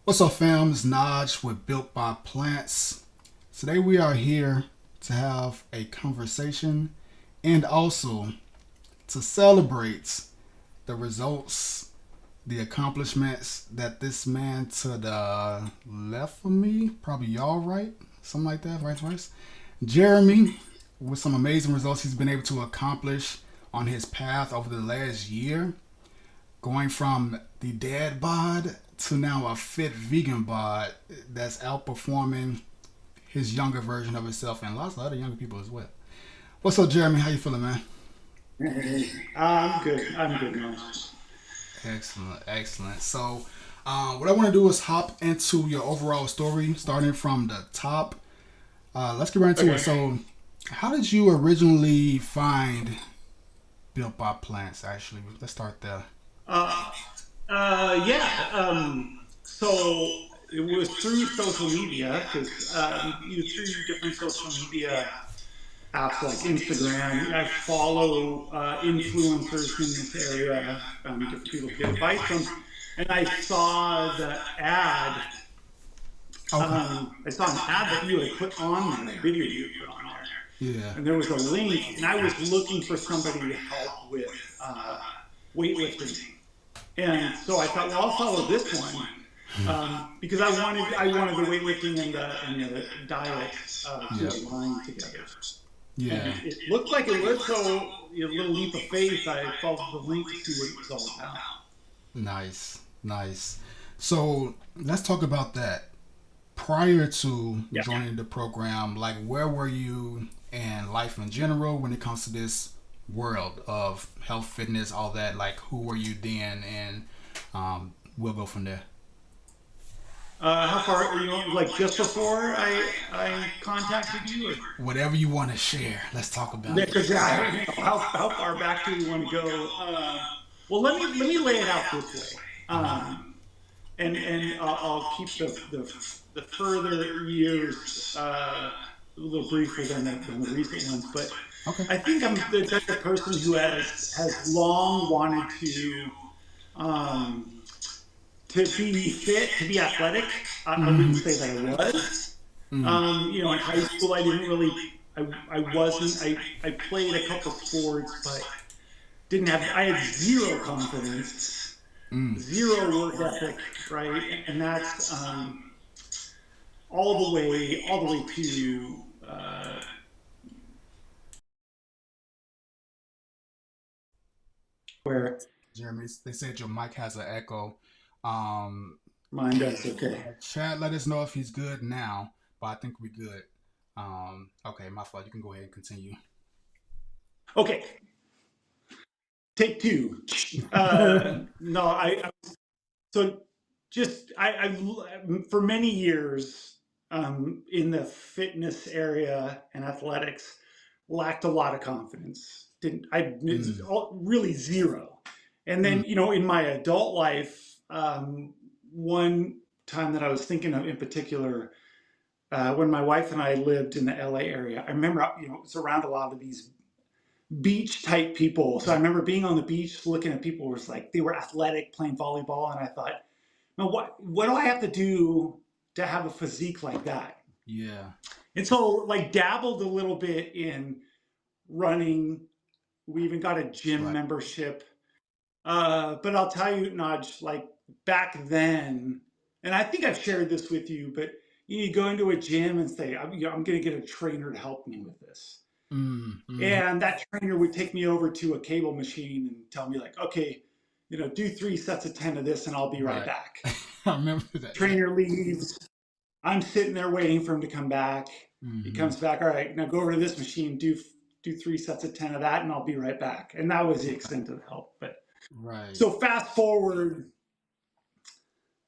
What's up, fam? It's Naj with Built by Plants. Today we are here to have a conversation and also to celebrate the results, the accomplishments that this man to the left of me, probably y'all right, something like that, right? Jeremy, with some amazing results he's been able to accomplish on his path over the last year, going from the dad bod to now a fit vegan bod that's outperforming his younger version of himself and lots of other younger people as well. What's up, Jeremy? How you feeling, man? Hey, I'm good. I'm good now. Excellent, excellent. So, what I want to do is hop into your overall story, starting from the top. Let's get right into it. Okay. So, how did you originally find Built by Plants? Actually, let's start there. Uh, yeah. So it was through social media because you through different social media apps like Instagram. I follow influencers in this area, different people to get advice from, and I saw the ad. Okay. I saw an ad that you had put on there, a video you had put on there, Yeah. and there was a link, and I was looking for somebody to help with weightlifting. And so I thought, well, I'll follow this one because I wanted the weightlifting and the diet to Yep. align together. And Yeah. it looked like it was, so a little leap of faith. I followed the link to see what it was all about. Nice. Nice. So let's talk about that. Prior to Yeah. joining the program, like where were you in life in general when it comes to this world of health, fitness, all that? Like who were you then? And we'll go from there. How far are you on? Like just before I contacted you, or Whatever you want to share, let's talk about it. because how far back do we want to go? Well, let me lay it out this way. And I'll keep the further years a little briefer than the recent ones. But Okay. I think I'm the type of person who has long wanted um, to be fit, to be athletic. I wouldn't say that I was. In high school, I didn't really. I wasn't. I played a couple sports, but didn't have. I had zero confidence, zero work ethic, right? And that's all the way to where Jeremy, they said your mic has an echo. Um, mine does. Okay. Chat, let us know if he's good now, but I think we're good. Okay, my fault. You can go ahead and continue. Okay. Take two. No, so just for many years in the fitness area and athletics lacked a lot of confidence. Didn't I? It's Mm, really zero. And mm, then in my adult life, one time that I was thinking of in particular, when my wife and I lived in the LA area, I remember it's around a lot of these beach type people. So I remember being on the beach looking at people who was like they were athletic playing volleyball, and I thought, now what do I have to do to have a physique like that? yeah. And so like dabbled a little bit in running. We even got a gym Right. membership. But I'll tell you, Naj, like back then, and I think I've shared this with you, but you go into a gym and say, I'm going to get a trainer to help me with this. Mm-hmm. And that trainer would take me over to a cable machine and tell me, like, okay, do 3 sets of 10 of this and I'll be right Right. back. I remember that. Yeah. Trainer leaves. I'm sitting there waiting for him to come back. He Mm-hmm. comes back. All right, now go over to this machine, do 3 sets of 10 of that, and I'll be right back. And that was the extent of the help. But Right. so fast forward,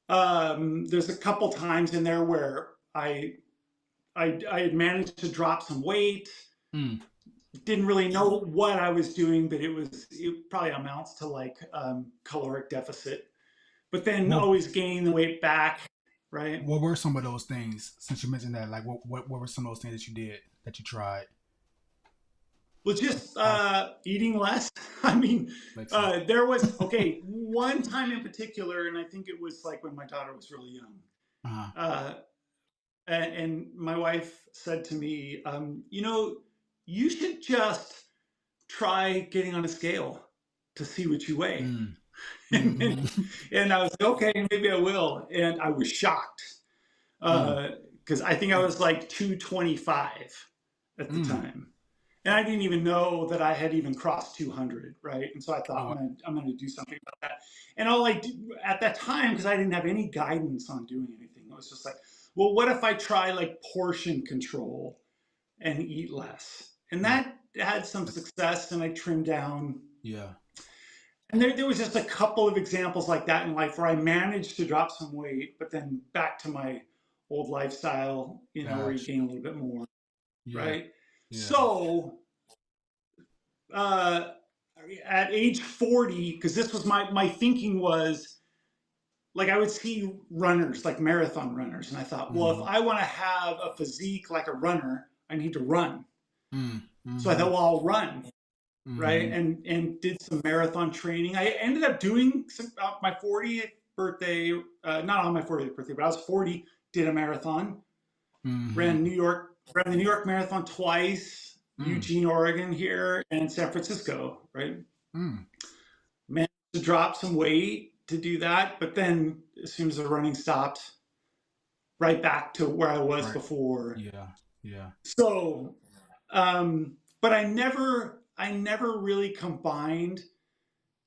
there's a couple times in there where I had managed to drop some weight. Mm. Didn't really know what I was doing, but it probably amounts to like caloric deficit. But then What always gain the weight back, right? What were some of those things? Since you mentioned that, like, what were some of those things that you did that you tried? Well, just eating less. I mean, Makes sense. there was, okay, one time in particular, and I think it was like when my daughter was really young. Uh-huh. Uh, and my wife said to me, you should just try getting on a scale to see what you weigh. Mm. and Mm-hmm. I was like, okay, maybe I will. And I was shocked Mm. because I think I was like 225 at the Mm. time. And I didn't even know that I had even crossed 200, right? And so I Oh, thought, wow. I'm gonna do something about that. And all I did at that time, because I didn't have any guidance on doing anything, it was just like, well, what if I try like portion control and eat less? And Yeah. that had some success, and I trimmed down. Yeah. And there was just a couple of examples like that in life where I managed to drop some weight, but then back to my old lifestyle, where you Gotcha. gain a little bit more, Yeah. right? Yeah. So uh, at age 40, because this was my thinking was like I would see runners, like marathon runners, and I thought, well, if Mm-hmm. I want to have a physique like a runner, I need to run. Mm. So I Mm-hmm. thought, well, I'll run, right? Mm-hmm. And did some marathon training. I ended up doing some my 40th birthday, not on my 40th birthday, but I was 40. Did a marathon, Mm-hmm. ran the New York Marathon twice, Mm. Eugene, Oregon here, and San Francisco, right? Mm. Managed to drop some weight to do that, but then as soon as the running stopped, right back to where I was Right. before. Yeah. Yeah. So, but I never really combined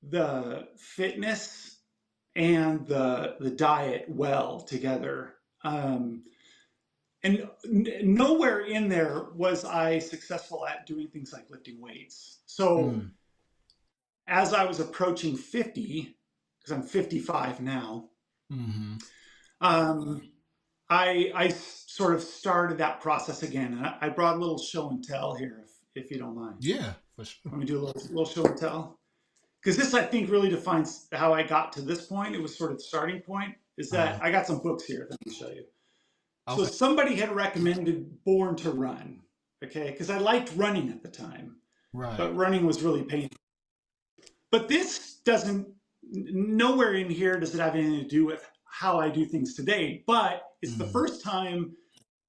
the fitness and the diet well together. And nowhere in there was I successful at doing things like lifting weights. So Mm. as I was approaching 50, because I'm 55 now, Mm-hmm. um, I sort of started that process again. And I brought a little show and tell here, if you don't mind. Yeah, for sure. Let me do a little show and tell. Because this, I think, really defines how I got to this point. It was sort of the starting point, is Uh-huh. that I got some books here that I can show you. So Okay. somebody had recommended Born to Run, okay? Because I liked running at the time, Right. but running was really painful. But this doesn't, nowhere in here does it have anything to do with how I do things today. But it's the Mm. first time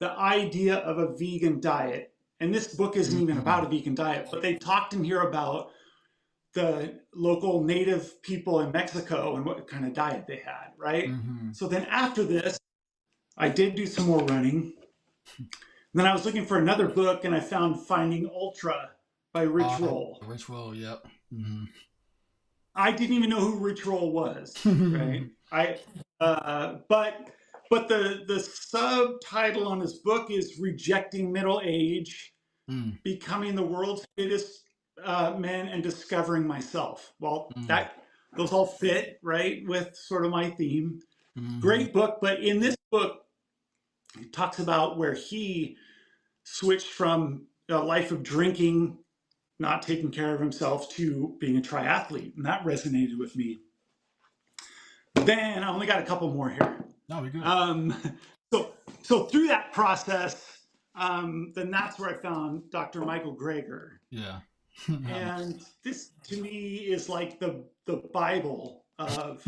the idea of a vegan diet, and this book isn't even Mm-hmm. about a vegan diet, but they talked in here about the local native people in Mexico and what kind of diet they had, right? Mm-hmm. So then after this, I did do some more running. And then I was looking for another book, and I found Finding Ultra by Rich Roll. Rich roll. Yep. Mm-hmm. I didn't even know who Rich Roll was, right? But the subtitle on his book is Rejecting Middle Age, Mm. Becoming the World's Fittest Man, and Discovering Myself. Well, Mm. that those all fit, right, with sort of my theme. Mm-hmm. Great book, but in this book, he talks about where he switched from a life of drinking, not taking care of himself, to being a triathlete, and that resonated with me. Then I only got a couple more here. No, we good. Um, so through that process, then that's where I found Dr. Michael Greger, Yeah. and this to me is like the Bible of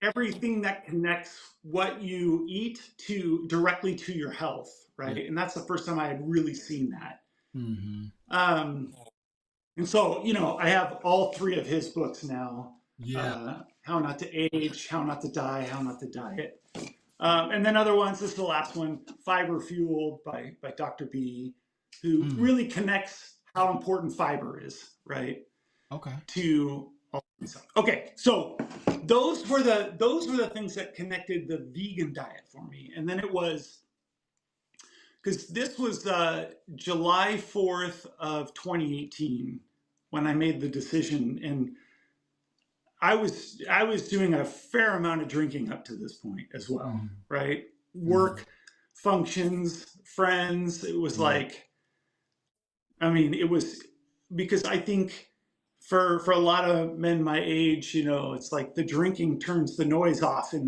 everything that connects what you eat to directly to your health, right? Yeah. And that's the first time I had really seen that. Mm-hmm. Um, and so, I have all three of his books now. Yeah. How Not to Age, How Not to Die, How Not to Diet. And then other ones, this is the last one, Fiber Fueled by Dr. B, who Mm. really connects how important fiber is, right? Okay. To all this stuff. Okay, so those were the things that connected the vegan diet for me. And then it was, because this was July 4th of 2018 when I made the decision, and I was doing a fair amount of drinking up to this point as well, Mm. right? Mm. Work, functions, friends. It was Yeah. like, I mean, it was because I think for a lot of men my age, it's like the drinking turns the noise off in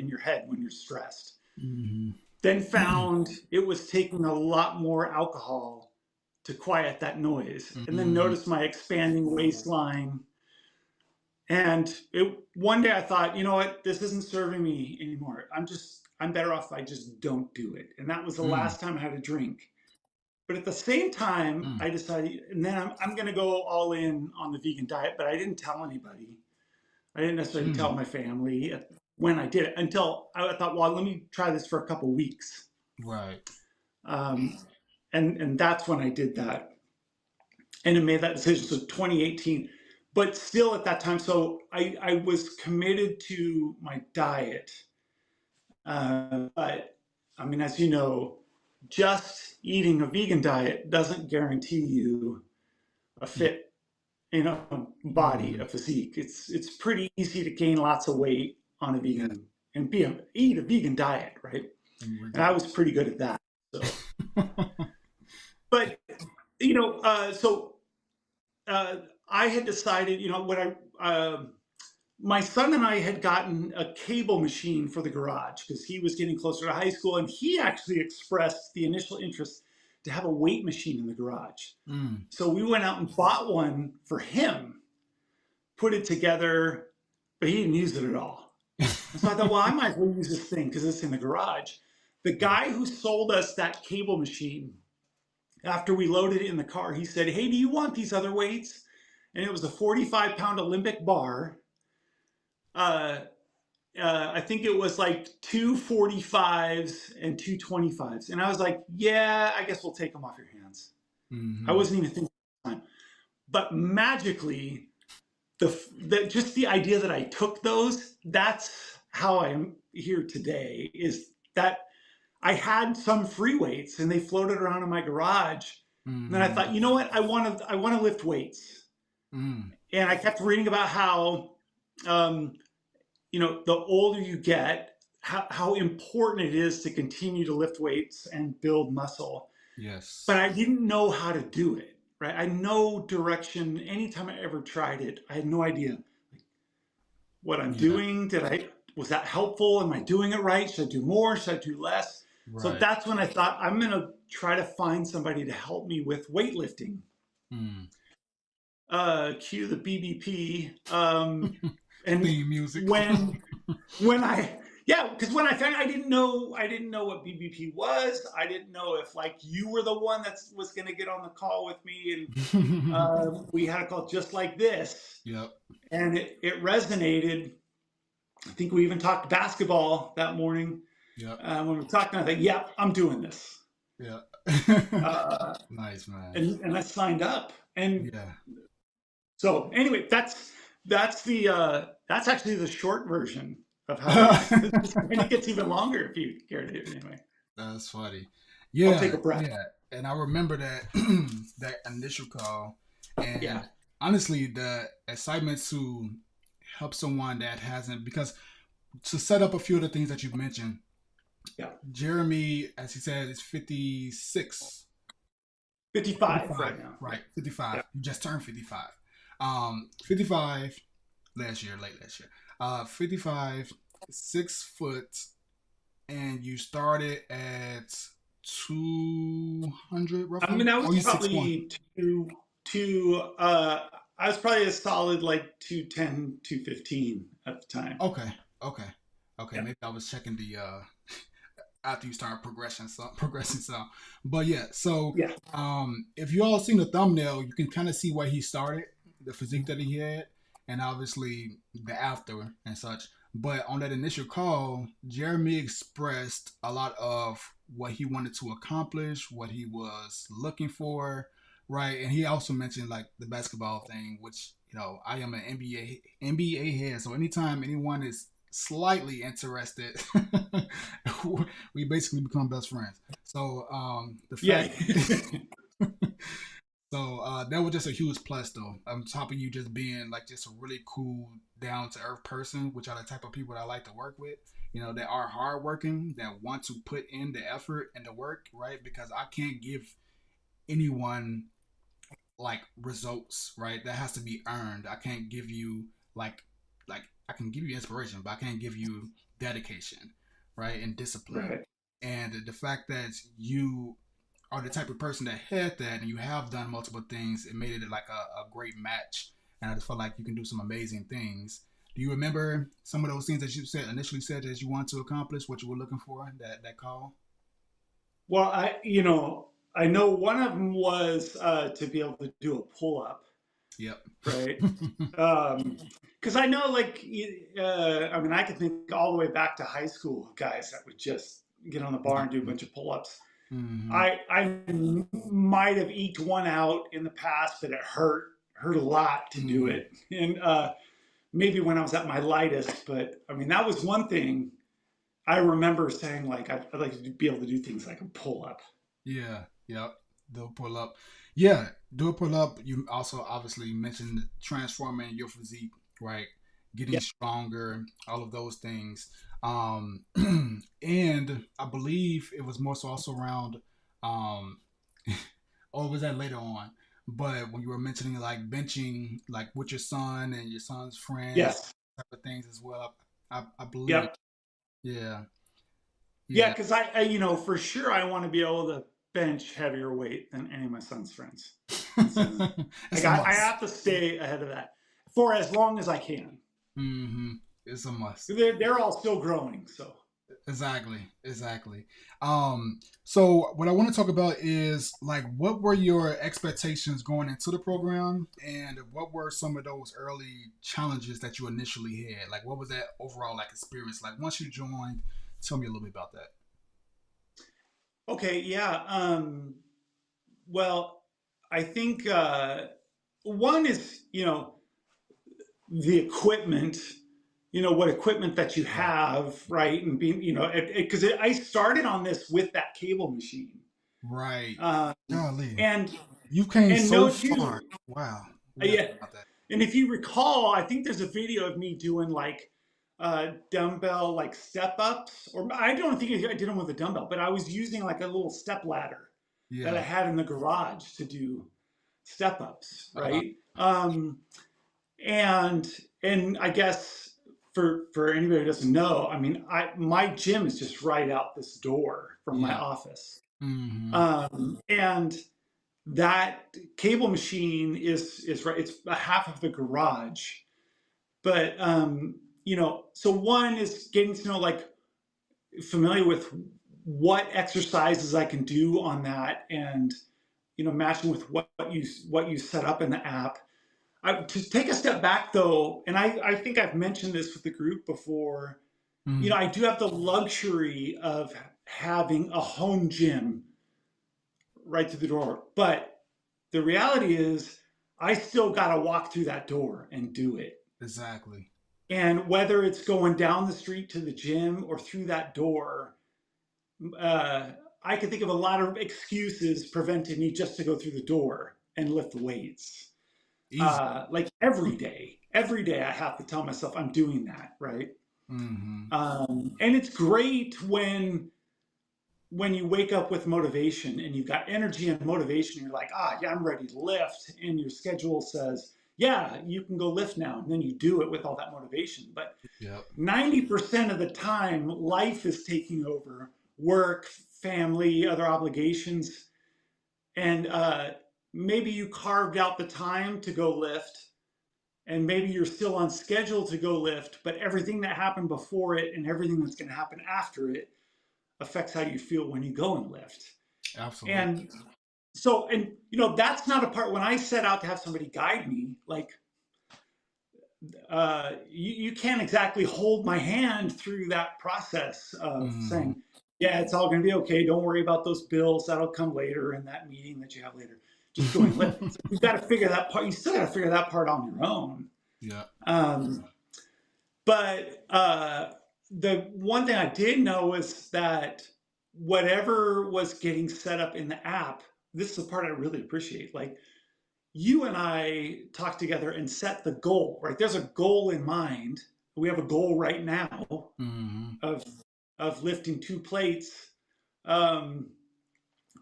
your head when you're stressed. Mm-hmm. Then found it was taking a lot more alcohol to quiet that noise, and then Mm-hmm. notice my expanding waistline. And one day I thought, you know what, this isn't serving me anymore. I'm better off if I just don't do it. And that was the Mm-hmm. last time I had a drink. But at the same time, I decided, and then I'm going to go all in on the vegan diet, but I didn't tell anybody. I didn't necessarily Mm-hmm. tell my family when I did it until I thought, well, let me try this for a couple weeks. Right. Um, and that's when I did that. And it made that decision. So 2018, but still at that time, so I was committed to my diet. But I mean, as you know, just eating a vegan diet doesn't guarantee you a Yeah. fit, body, Mm-hmm. a physique. It's pretty easy to gain lots of weight on a Yeah. vegan and eat a vegan diet, right? And I was pretty good at that. So, but so uh, I had decided, when my son and I had gotten a cable machine for the garage because he was getting closer to high school, and he actually expressed the initial interest to have a weight machine in the garage. Mm. So we went out and bought one for him, put it together, but he didn't use it at all. And so I thought, well, I might as well use this thing because it's in the garage. The Yeah. guy who sold us that cable machine, after we loaded it in the car, he said, hey, do you want these other weights? And it was a 45-pound Olympic bar. Uh, I think it was like two 45s and two 25s. And I was like, yeah, I guess we'll take them off your hands. I Mm-hmm. wasn't even thinking at the time. But magically, just the idea that I took those, that's how I'm here today, is that I had some free weights and they floated around in my garage. And then I Mm-hmm. thought, you know what? I want to lift weights. Mm. And I kept reading about how um, the older you get, how important it is to continue to lift weights and build muscle. But Yes. I didn't know how to do it, right? I had no direction. Anytime I ever tried it, I had no idea what I'm Yeah. doing. Was that helpful? Am I doing it right? Should I do more? Should I do less? So Right. that's when I thought I'm going to try to find somebody to help me with weightlifting. Mm. Cue the BBP. And Theme music. when I yeah, because when I found I didn't know what BBP was. I didn't know if like you were the one that was going to get on the call with me, and we had a call just like this, Yep. and it resonated. I think we even talked basketball that morning Yep. when we were talking. I thought, yep, I'm doing this, Yeah. uh, Nice, man. and I signed up. And Yeah. so anyway, that's actually the short version of how I and it gets even longer if you care to hear it anyway. That's funny. I'll take Yeah, a breath. yeah. And I remember that that initial call, Yeah. and honestly, the excitement to help someone that hasn't, because to set up a few of the things that you've mentioned, Yeah. Jeremy, as he said, is 56, 55 55, right now. right? 55. Yeah. You just turned 55. 55 last year, late last year. 55, 6 foot, and you started at 200 I roughly? mean, Oh, you 6'1". I was probably a solid like 210, 215 at the time. Okay, okay, okay. Yeah. Maybe I was checking the after you start progressing some. But yeah, so Yeah. if you all seen the thumbnail, you can kind of see where he started, the physique that he had, and obviously the after and such. But on that initial call, Jeremy expressed a lot of what he wanted to accomplish, what he was looking for, right? And he also mentioned like the basketball thing, which I am an NBA head, so anytime anyone is slightly interested, we basically become best friends. So the Yeah. fact so that was just a huge plus though. On top of you just being like just a really cool, down to earth person, which are the type of people that I like to work with. That are hardworking, that want to put in the effort and the work, right? Because I can't give anyone like results, right? That has to be earned. I can't give you like I can give you inspiration, but I can't give you dedication, right? And discipline. Right. And the fact that you are the type of person that had that, and you have done multiple things, it made it like a great match. And I just felt like you can do some amazing things. Do you remember some of those things that you said initially said that you want to accomplish, what you were looking for that call? Well, I know one of them was to be able to do a pull up, Yep. right? Because I know, like, I mean, I can think all the way back to high school guys that would just get on the bar and do a bunch of pull ups. Mm-hmm. I might have eked one out in the past, but it hurt a lot to do Mm-hmm. it, and maybe when I was at my lightest. But I mean, that was one thing I remember saying, like, I'd like to be able to do things like a pull up. Yeah. Yep. Do a pull up. Yeah. Do a pull up. You also obviously mentioned transforming your physique, right? Getting Yeah. stronger, all of those things. Um, and I believe it was more so also around, um, or was that later on? But when you were mentioning like benching, like with your son and your son's friends, Yes. type of things as well. I believe, Yep. yeah, Yeah, yeah, because for sure, I want to be able to bench heavier weight than any of my son's friends. So, it's like, a I must. have to stay ahead of that for as long as I can. Hmm. It's a must. They're all still growing, so. Exactly, exactly. So what I want to talk about is like what were your expectations going into the program, and what were some of those early challenges that you initially had? Like, what was that overall like experience like once you joined? Tell me a little bit about that. Okay, yeah. Well, I think one is, the equipment, what equipment that you Yeah. have, right? And being, because I started on this with that cable machine. Right. Um, Golly, and you came and so note far. too, Wow. We have to yeah. talk about that. And if you recall, I think there's a video of me doing like dumbbell like step ups, or I don't think I did them with a dumbbell, but I was using like a little step ladder that I Yeah. had in the garage to do step ups, Uh, right? And I guess for anybody who doesn't know, I mean, my gym is just right out this door from my yeah. office, Mm-hmm. and that cable machine is right. It's a half of the garage, but so one is getting to know, like, familiar with what exercises I can do on that, and matching with what you set up in the app. To take a step back though, and I think I've mentioned this with the group before. Mm-hmm. I do have the luxury of having a home gym right through the door, but the reality is I still got to walk through that door and do it. Exactly. And whether it's going down the street to the gym or through that door, uh, I can think of a lot of excuses preventing me just to go through the door and lift the weights. Easy. Like every day I have to tell myself I'm doing that, right? Mm-hmm. And it's great when you wake up with motivation and you've got energy and motivation. You're like, yeah, I'm ready to lift, and your schedule says, yeah, you can go lift now, and then you do it with all that motivation. But Yep. 90% of the time, life is taking over: work, family, other obligations, and maybe you carved out the time to go lift, and maybe you're still on schedule to go lift, but everything that happened before it and everything that's going to happen after it affects how you feel when you go and lift. Absolutely. And so, and that's not a part when I set out to have somebody guide me, like, you can't exactly hold my hand through that process of Mm-hmm. saying, yeah, it's all going to be okay. Don't worry about those bills. That'll come later in that meeting that you have later. Just go and lift. So you've got to figure that part. You still got to figure that part on your own. Yeah. Um, but the one thing I did know was that whatever was getting set up in the app, this is the part I really appreciate. Like, you and I talked together and set the goal, right? There's a goal in mind. We have a goal right now Mm-hmm. of lifting 2 plates. Um,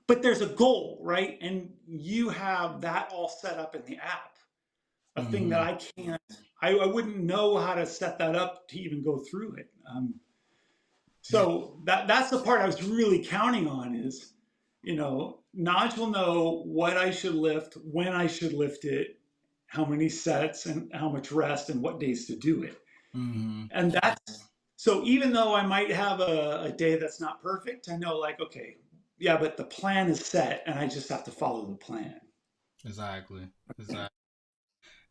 but there's a goal, right? And you have that all set up in the app. A thing that Mm-hmm. I can't, I wouldn't know how to set that up to even go through it. Yeah. So that's the part I was really counting on, is Naj will know what I should lift, when I should lift it, how many sets, and how much rest, and what days to do it. Mm-hmm. And that's so even though I might have a day that's not perfect, I know, like, okay, yeah, but the plan is set and I just have to follow the plan. Exactly. Exactly.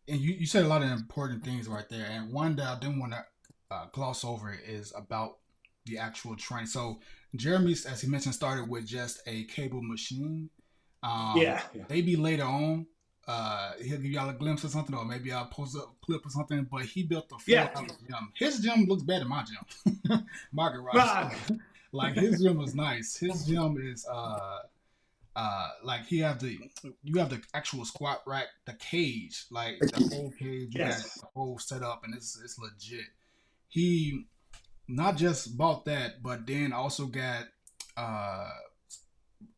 And you said a lot of important things right there. And one that I didn't want to gloss over is about the actual training. So Jeremy, as he mentioned, started with just a cable machine. Yeah. Maybe later on, he'll give y'all a glimpse of something, or maybe I'll post up a clip or something. But he built a full Yeah. gym. His gym looks better than my gym. My garage. Ah, Like his gym is nice. His gym is like he have the you have the actual squat rack, the cage, like the whole cage. You got yes. the whole setup, and it's legit. He not just bought that, but then also got uh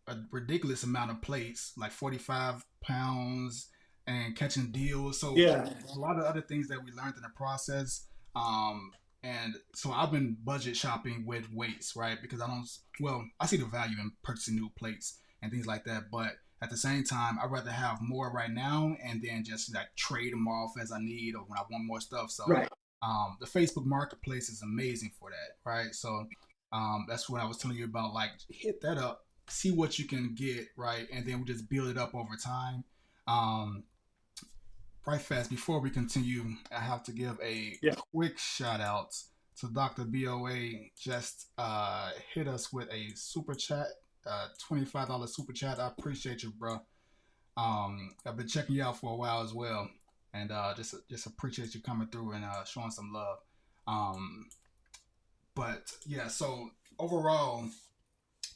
a ridiculous amount of plates, like 45 pounds, and catching deals. So Yeah. a lot of other things that we learned in the process. And so I've been budget shopping with weights, right? Because I don't, well, I see the value in purchasing new plates and things like that. But at the same time, I'd rather have more right now and then just like trade them off as I need or when I want more stuff. So Right. the Facebook Marketplace is amazing for that, right? So that's what I was telling you about. Like, hit that up, see what you can get, right, and then we just build it up over time. Um, right fast before we continue, I have to give a Yeah. quick shout out to Dr. BOA. Just hit us with a super chat, $25 super chat. I appreciate you, bro. I've been checking you out for a while as well, and just appreciate you coming through and showing some love. Um, but yeah, so overall,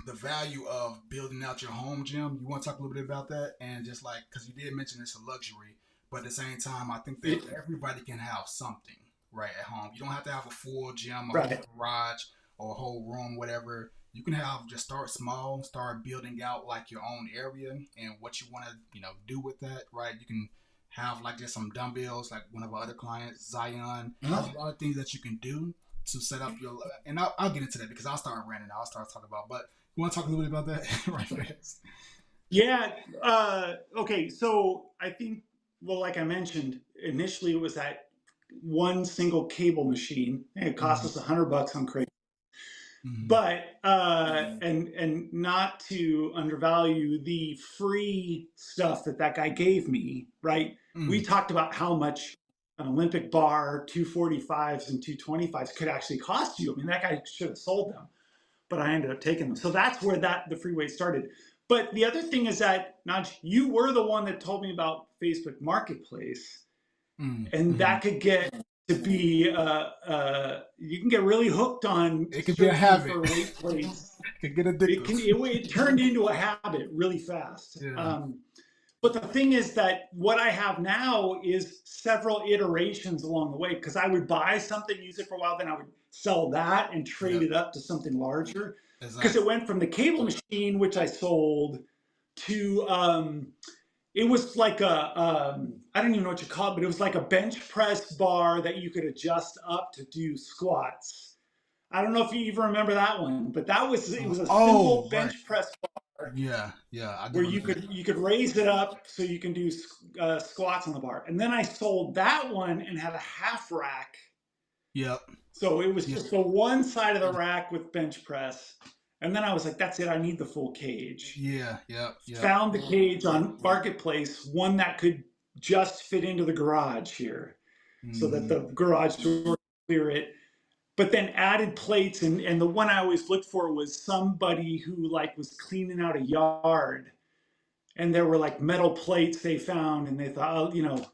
the value of building out your home gym. You want to talk a little bit about that, and just like because you did mention it's a luxury, but at the same time, I think that everybody can have something right at home. You don't have to have a full gym, a whole Right. garage, or a whole room, whatever. You can have just start small, start building out like your own area and what you want to do with that, right? You can have like just some dumbbells, like one of our other clients, Zion, has a lot of things that you can do to set up your. And I'll get into that because I'll start ranting. I'll start talking about, but you want to talk a little bit about that right fast? Yeah. Okay. So I think, well, like I mentioned, initially it was that one single cable machine. And it cost Mm-hmm. us $100 on Craigslist. Mm-hmm. But and not to undervalue the free stuff that guy gave me, right? We Mm. talked about how much an Olympic bar, 245s and 225s could actually cost you. I mean, that guy should have sold them, but I ended up taking them. So that's where the free weight started. But the other thing is that, Naj, you were the one that told me about Facebook Marketplace, Mm. and Mm-hmm. that could get to be you can get really hooked on It could be a searching habit. for weight plates. It could get It can addictive. it turned into a habit really fast. Yeah. But the thing is that what I have now is several iterations along the way, because I would buy something, use it for a while, then I would sell that and trade Yep. it up to something larger. Because it Exactly. went from the cable machine, which I sold, to it was like a I don't even know what you call it, but it was like a bench press bar that you could adjust up to do squats. I don't know if you even remember that one, but it was a simple Oh, right. bench press bar Yeah. Yeah. I do where remember that. you could raise it up so you can do squats on the bar. And then I sold that one and had a half rack, Yep. so it was Yep. just the one side of the rack with bench press. And then I was like, that's it. I need the full cage. Yeah. Yep. Yep. Found the cage on Marketplace, one that could just fit into the garage here, so that Mm-hmm. the garage door could clear it. But then added plates, and the one I always looked for was somebody who like was cleaning out a yard, and there were like metal plates they found, and they thought, oh,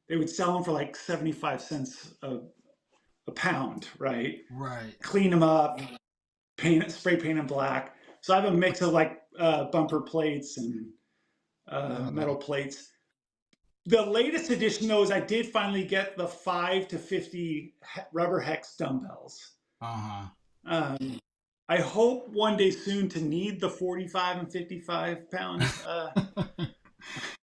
they would sell them for like 75 cents a pound, right? Right. Clean them up, spray paint them black. So I have a mix of like bumper plates and metal plates. The latest edition, though, is I did finally get the 5 to 50 rubber hex dumbbells. Uh-huh. Um, I hope one day soon to need the 45 and 55 pound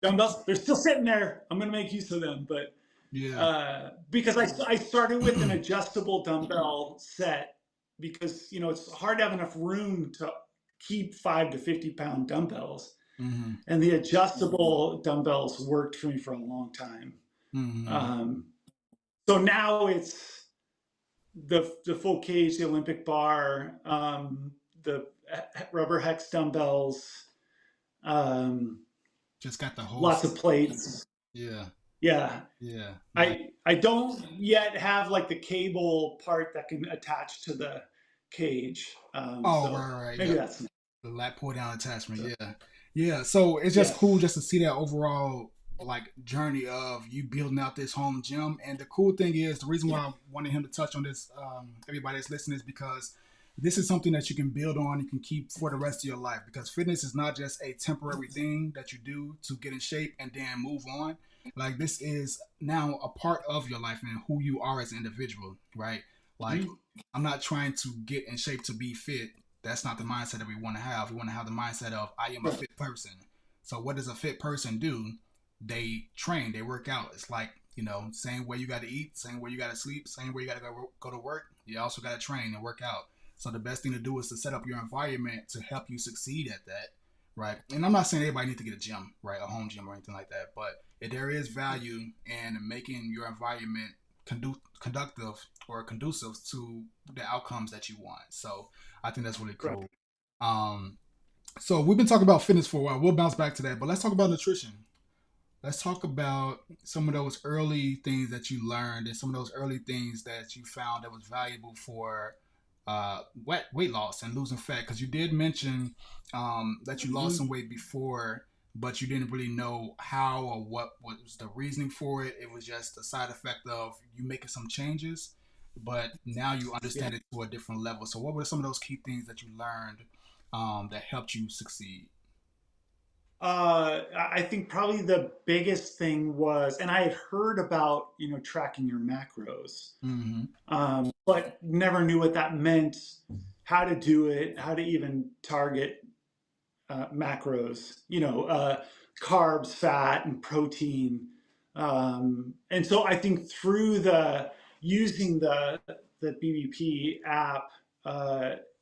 dumbbells. They're still sitting there. I'm going to make use of them, but Yeah. because I started with an adjustable dumbbell set, because it's hard to have enough room to keep 5 to 50 pound dumbbells, Mm-hmm. and the adjustable dumbbells worked for me for a long time. Mm-hmm. Um, so now it's the full cage, the Olympic bar, the rubber hex dumbbells, um, Just got the whole lots of set. plates. Yeah. Yeah, Yeah. Nice. I don't yet have like the cable part that can attach to the cage. Oh, So right, right. maybe Yep. that's The lat pull down attachment. so, Yeah. Yeah. So it's just cool yes. just to see that overall like journey of you building out this home gym. And the cool thing is the reason why Yeah. I wanted him to touch on this, everybody that's listening, is because this is something that you can build on, you can keep for the rest of your life, because fitness is not just a temporary thing that you do to get in shape and then move on. Like this is now a part of your life and who you are as an individual, right? Like Mhm. I'm not trying to get in shape to be fit. That's not the mindset that we want to have. We want to have the mindset of I am a Right. fit person. So what does a fit person do? They train, they work out. It's like, same way you got to eat, same way you got to sleep, same way you got to go to work. You also got to train and work out. So the best thing to do is to set up your environment to help you succeed at that, right? And I'm not saying everybody needs to get a gym, right, a home gym or anything like that, but if there is value in making your environment conductive or conducive to the outcomes that you want. So I think that's really Right. cool. Um, so we've been talking about fitness for a while. We'll bounce back to that, but let's talk about nutrition. Let's talk about some of those early things that you learned and some of those early things that you found that was valuable for weight loss and losing fat. Because you did mention that you lost some Mhm. weight before, but you didn't really know how or what was the reasoning for it. It was just a side effect of you making some changes, but now you Yeah. understand it to a different level. So, what were some of those key things that you learned that helped you succeed? I think probably the biggest thing was, and I had heard about, tracking your macros, Mm-hmm. but never knew what that meant, how to do it, how to even target macros, carbs, fat, and protein. And so I think through the using the BBP app,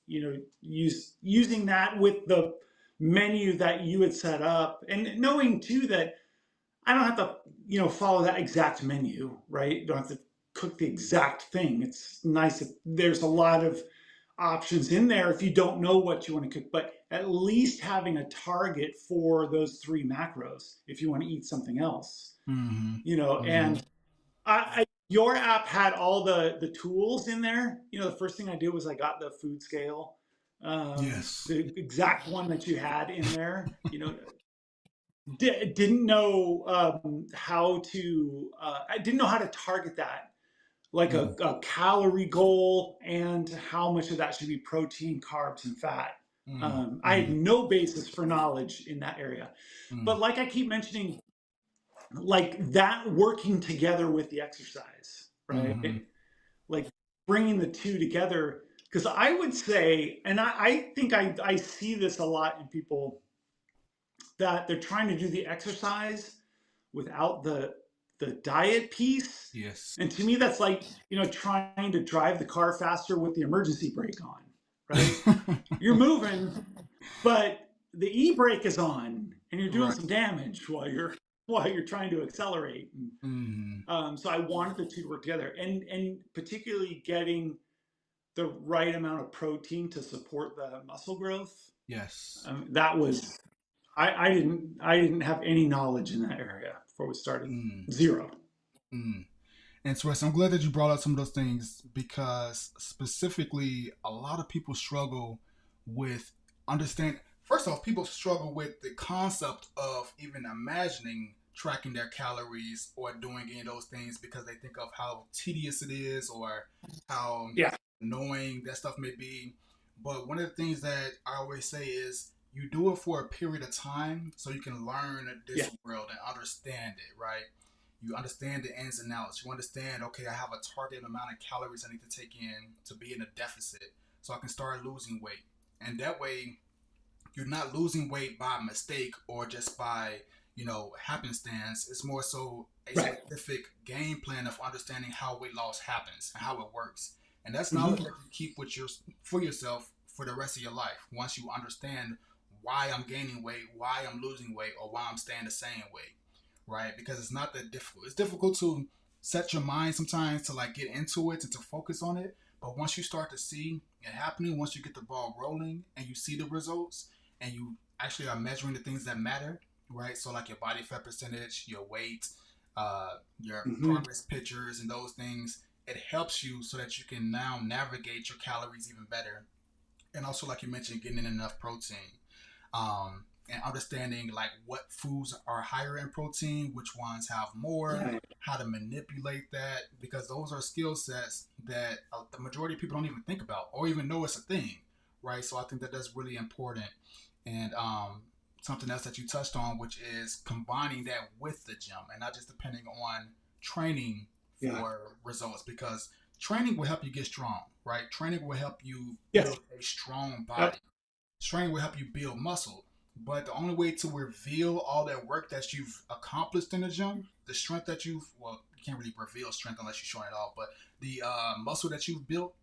using that with the menu that you had set up, and knowing too that I don't have to, follow that exact menu, right? You don't have to cook the exact thing. It's nice that there's a lot of options in there if you don't know what you want to cook, but at least having a target for those three macros if you want to eat something else, Mm-hmm. Mm-hmm. and your app had all the tools in there. The first thing I did was I got the food scale, Yes. the exact one that you had in there. Didn't know how to. I didn't know how to target that, like Mm-hmm. a calorie goal, and how much of that should be protein, carbs, and fat. I had Mm-hmm. no basis for knowledge in that area, Mm-hmm. but like I keep mentioning, like that working together with the exercise, Mm-hmm. right? Like bringing the two together. Because I would say, and I think I see this a lot in people that they're trying to do the exercise without the diet piece. Yes. And to me, that's like, trying to drive the car faster with the emergency brake on, right? You're moving, but the e-brake is on and you're doing Right. some damage while you're trying to accelerate. And, Mm-hmm. so I wanted the two to work together, and particularly getting the right amount of protein to support the muscle growth. Yes. That was I didn't have any knowledge in that area before we started. Mm. Zero. Mm. Interesting. I'm glad that you brought up some of those things because specifically, a lot of people struggle with understand. First off, people struggle with the concept of even imagining tracking their calories or doing any of those things because they think of how tedious it is or how Yeah. annoying that stuff may be. But one of the things that I always say is you do it for a period of time so you can learn Yeah. this world and understand it, right? You understand the ins and outs. You understand, okay, I have a target amount of calories I need to take in to be in a deficit so I can start losing weight. And that way, you're not losing weight by mistake or just by, happenstance. It's more so a Right. specific game plan of understanding how weight loss happens and how it works. And that's knowledge Hmm. that you keep with for yourself for the rest of your life once you understand why I'm gaining weight, why I'm losing weight, or why I'm staying the same weight, right? Because it's not that difficult. It's difficult to set your mind sometimes to like get into it and to focus on it. But once you start to see it happening, once you get the ball rolling and you see the results and you actually are measuring the things that matter, right? So like your body fat percentage, your weight, your Mm-hmm. progress pictures, and those things, it helps you so that you can now navigate your calories even better. And also, like you mentioned, getting in enough protein, and understanding like what foods are higher in protein, which ones have more, Right. how to manipulate that, because those are skill sets that the majority of people don't even think about or even know it's a thing, right? So I think that that's really important. And something else that you touched on, which is combining that with the gym and not just depending on training Yeah. for results, because training will help you get strong, right? Training will help you Yes. build a strong Yep. body. Training will help you build muscle. But the only way to reveal all that work that you've accomplished in the gym, the strength that well, you can't really reveal strength unless you're showing it off, but the muscle that you've built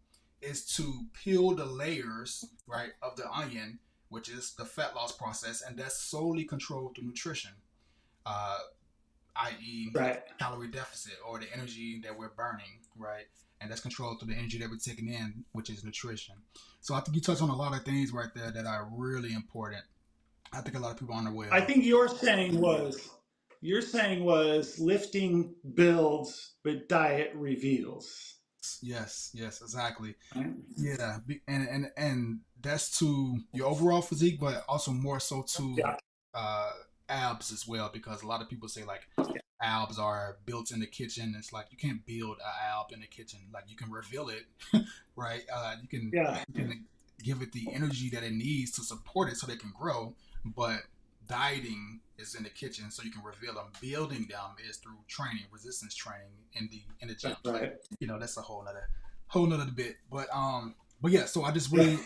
is to peel the layers, right, of the onion, which is the fat loss process, and that's solely controlled through nutrition, uh, i.e., Right. calorie deficit or the energy that we're burning, right? And that's controlled through the energy that we're taking in, which is nutrition. So I think you touched on a lot of things right there that are really important. I think a lot of people aren't aware I of. think your saying was lifting builds, but diet reveals. Yes, yes, exactly. Right? Yeah, and that's to your overall physique, but also more so to Yeah. uh, abs as well, because a lot of people say like abs are built in the kitchen. It's like you can't build an ab in the kitchen. Like you can reveal it, right? Yeah. You can give it the energy that it needs to support it so they can grow, but dieting is in the kitchen so you can reveal them. Building them is through training, resistance training in the gym. That's But right. that's a whole nother bit. But yeah. So I just really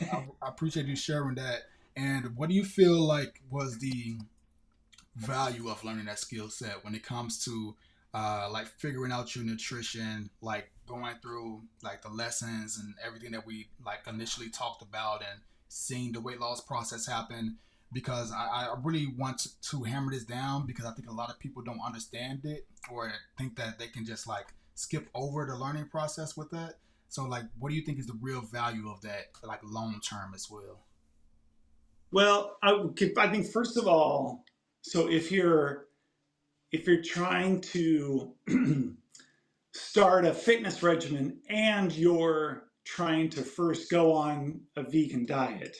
I appreciate you sharing that. And what do you feel like was the value of learning that skill set when it comes to like figuring out your nutrition, like going through like the lessons and everything that we like initially talked about and seeing the weight loss process happen? Because I really want to hammer this down because I think a lot of people don't understand it or think that they can just like skip over the learning process with that. So like, what do you think is the real value of that, like long term as well? Well, I think first of all, so if you're trying to start a fitness regimen and you're trying to first go on a vegan diet,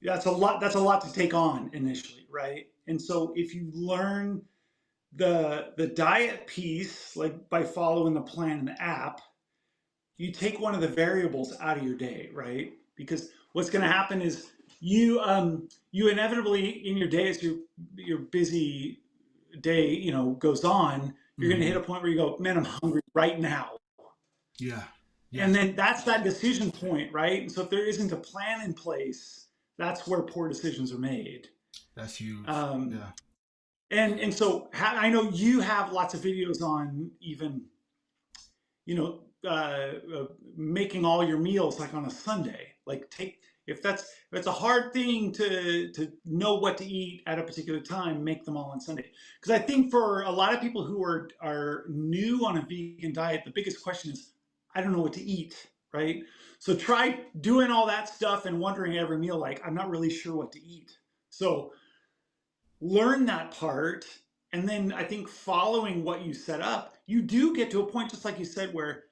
that's a lot to take on initially, right? And so if you learn the diet piece like by following the plan in the app, you take one of the variables out of your day, right? Because what's going to happen is you inevitably in your day as your busy day goes on, you're going to hit Mm-hmm. a point where you go, man, I'm hungry right now. Yeah. And Yes. then that's that decision point, right? And so if there isn't a plan in place, that's where poor decisions are made. That's huge. Um, Yeah. and so I know you have lots of videos on even making all your meals like on a Sunday. Like take if it's a hard thing to know what to eat at a particular time, make them all on Sunday. Because I think for a lot of people who are new on a vegan diet, the biggest question is, I don't know what to eat, right? So try doing all that stuff and wondering every meal, like I'm not really sure what to eat. So learn that part. And then I think following what you set up, you do get to a point, just like you said, where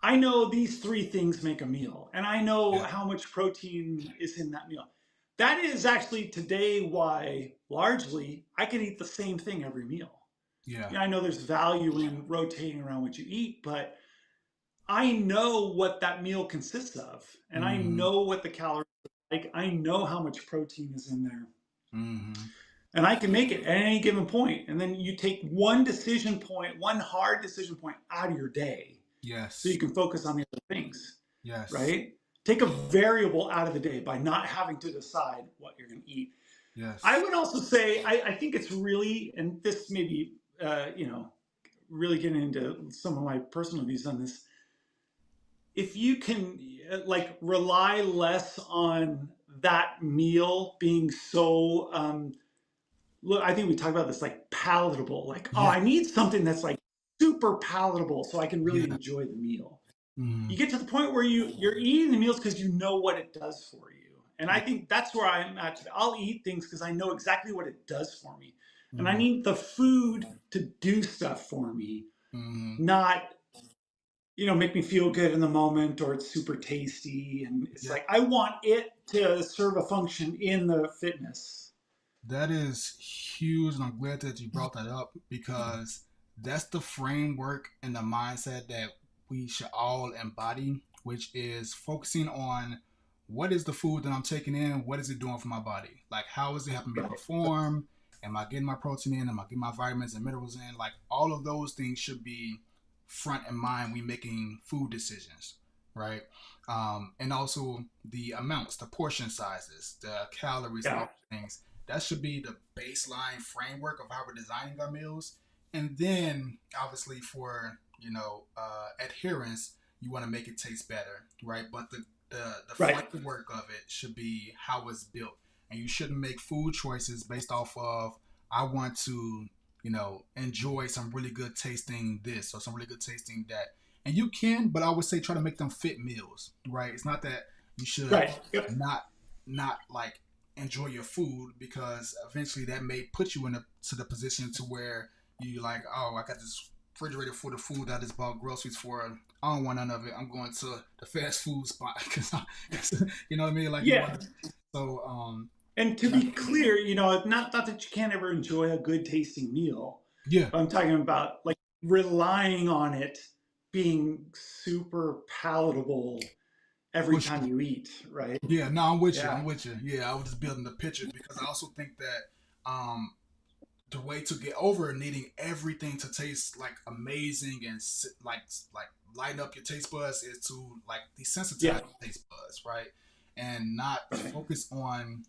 I know these three things make a meal, and I know Yeah. how much protein is in that meal. That is actually today why largely I can eat the same thing every meal. Yeah. I know there's value in rotating around what you eat, but I know what that meal consists of, and I Mm-hmm. know what the calories are like. I know how much protein is in there, Mm-hmm. and I can make it at any given point. And then you take one decision point, one hard decision point out of your day, so you Yes. can focus on the other things, Yes. right? Take a variable out of the day by not having to decide what you're going to eat. I Yes. would also say I think it's really, and this may be, really getting into some of my personal views on this. if you can like rely less on that meal being so look, I think we talked about this, like palatable, like, oh, Yeah, I need something that's like super palatable so I can really yeah, enjoy the meal. You mm, get to the point where you're eating the meals because you know what it does for you. And I yeah, think that's where I'm at today. I'll eat things because I know exactly what it does for me. And I mm, need the food to do stuff for me, mm, not, make me feel good in the moment, or it's super tasty. And it's yeah. like, I want it to serve a function in the fitness. That is huge, and I'm glad that you brought that up because that's the framework and the mindset that we should all embody, which is focusing on what is the food that I'm taking in, what is it doing for my body? Like, how is it helping me Right. perform? Am I getting my protein in? Am I getting my vitamins and minerals in? Like, all of those things should be front in mind when making food decisions, right? And also the amounts, the portion sizes, the calories, and all Yeah. those things that should be the baseline framework of how we're designing our meals. And then, obviously, for adherence, you want to make it taste better, right? But the Right. framework of it should be how it's built, and you shouldn't make food choices based off of I want to enjoy some really good tasting this or some really good tasting that. And you can, but I would say try to make them fit meals, right? It's not that you should Right. Yep. not like enjoy your food because eventually that may put you to the position to where you like, oh, I got this refrigerator full of food I just bought groceries for. I don't want none of it. I'm going to the fast food spot because you know what I mean. Like you Yeah. want to. So And to be clear, not that you can't ever enjoy a good tasting meal, yeah, but I'm talking about like relying on it being super palatable every for time sure. you eat, right? Yeah, no, I'm with you. I'm Yeah. with you. Yeah, I was just building the picture because I also think that um, the way to get over needing everything to taste like amazing and like lighten up your taste buds is to like desensitize Yeah. your taste buds, right? And not Right. focus on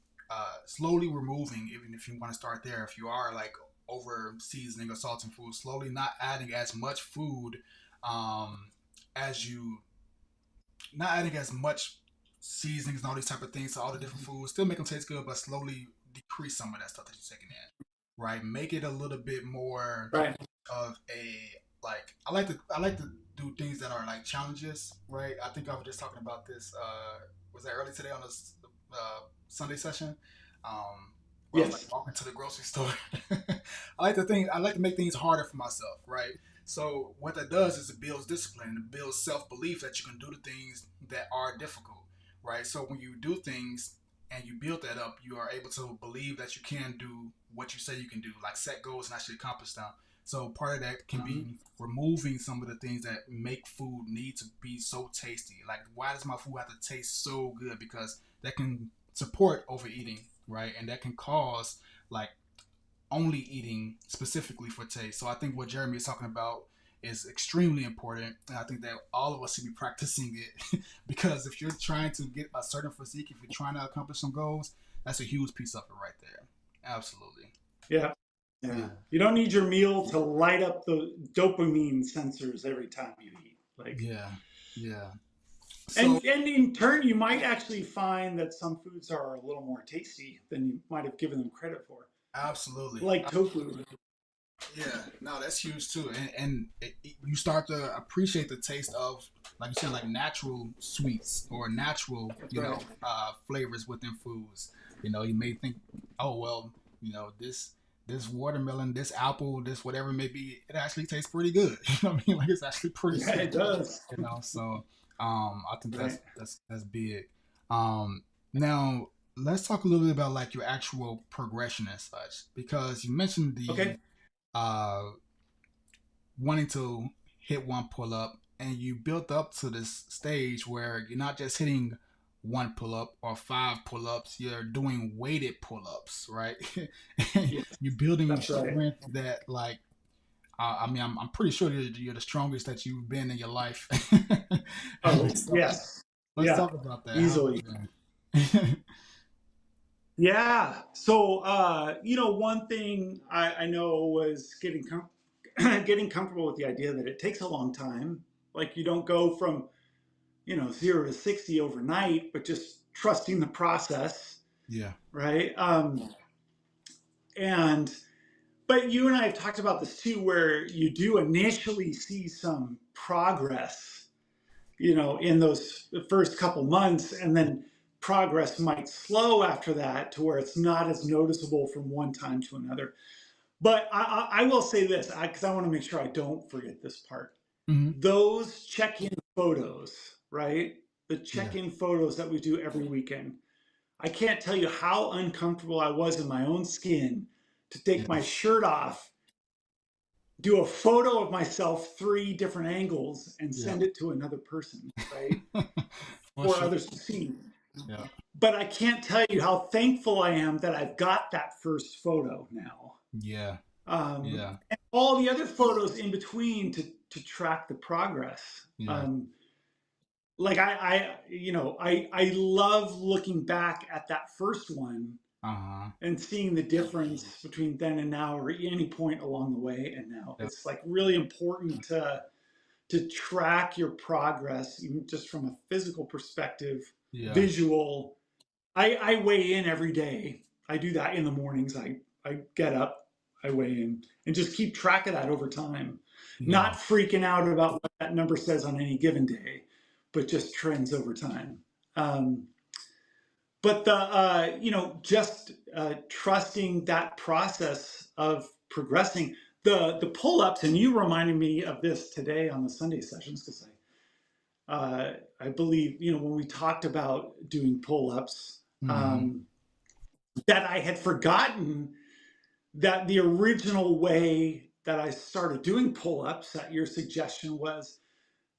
slowly removing, even if you want to start there. If you are like over seasoning or salting food, slowly not adding as much food um, as you not adding as much seasonings and all these type of things to all the different foods. Still make them taste good, but slowly decrease some of that stuff that you're taking in. Right? Make it a little bit more Right. of a like. I like to do things that are like challenges. Right? I think I was just talking about this. Was that early today on this Sunday session? Where I was like Yes. walking to the grocery store. I like to make things harder for myself. Right? So what that does is it builds discipline. It builds self belief that you can do the things that are difficult, right? So when you do things and you build that up, you are able to believe that you can do what you say you can do, like set goals and actually accomplish them. So part of that can Um, be removing some of the things that make food need to be so tasty. Like why does my food have to taste so good? Because that can support overeating, right? And that can cause like only eating specifically for taste. So I think what Jeremy is talking about is extremely important, and I think that all of us should be practicing it because if you're trying to get a certain physique, if you're trying to accomplish some goals, that's a huge piece of it right there. Absolutely. yeah. Yeah. Yeah. You don't need your meal to light up the dopamine sensors every time you eat. Like, Yeah. Yeah. So and in turn, you might actually find that some foods are a little more tasty than you might have given them credit for, absolutely. like tofu. Yeah, no, that's huge too, and you start to appreciate the taste of, like you said, like natural sweets or natural, That's right. flavors within foods. You may think, oh well, this watermelon, this apple, this whatever it may be, it actually tastes pretty good. You know what I mean? Like it's actually pretty Yeah, sweet. it does. So I think that's Right. that's big. Um, Now let's talk a little bit about like your actual progression as such, because you mentioned the Okay. uh, wanting to hit one pull up, and you built up to this stage where you're not just hitting one pull up or five pull ups, you're doing weighted pull ups, right? Yes, You're building that's right. strength that, like, I'm pretty sure you're the strongest that you've been in your life. Oh, So yes. let's Yeah, talk about that. How's easily. it been? Yeah. So, one thing I know was getting comfortable with the idea that it takes a long time. Like you don't go from 0 to 60 overnight, but just trusting the process, Yeah. right? And but you and I have talked about this too, where you do initially see some progress, in those first couple months, and then progress might slow after that to where it's not as noticeable from one time to another. But I will say this, because I want to make sure I don't forget this part. Hmm. Those check-in photos, right? The Yeah. check-in photos that we do every weekend. I can't tell you how uncomfortable I was in my own skin to take my Yes. shirt off, do a photo of myself 3 different angles, and Yeah. send it to another person, right? For For sure. others to see. Yeah. But I can't tell you how thankful I am that I've got that first photo now. Yeah. Yeah. And all the other photos in between to track the progress. Yeah. Like I love looking back at that first one Uh-huh. and seeing the difference between then and now, or any point along the way and now. Yep. It's like really important to track your progress, even just from a physical perspective, Yeah. visual. I weigh in every day. I do that in the mornings. I get up, I weigh in, and just keep track of that over time. Not Yeah. freaking out about what that number says on any given day, but just trends over time. Um, but just trusting that process of progressing. The pull ups, and you reminded me of this today on the Sunday sessions, because I believe, when we talked about doing pull ups, Hmm. that I had forgotten that the original way that I started doing pull ups, at your suggestion, was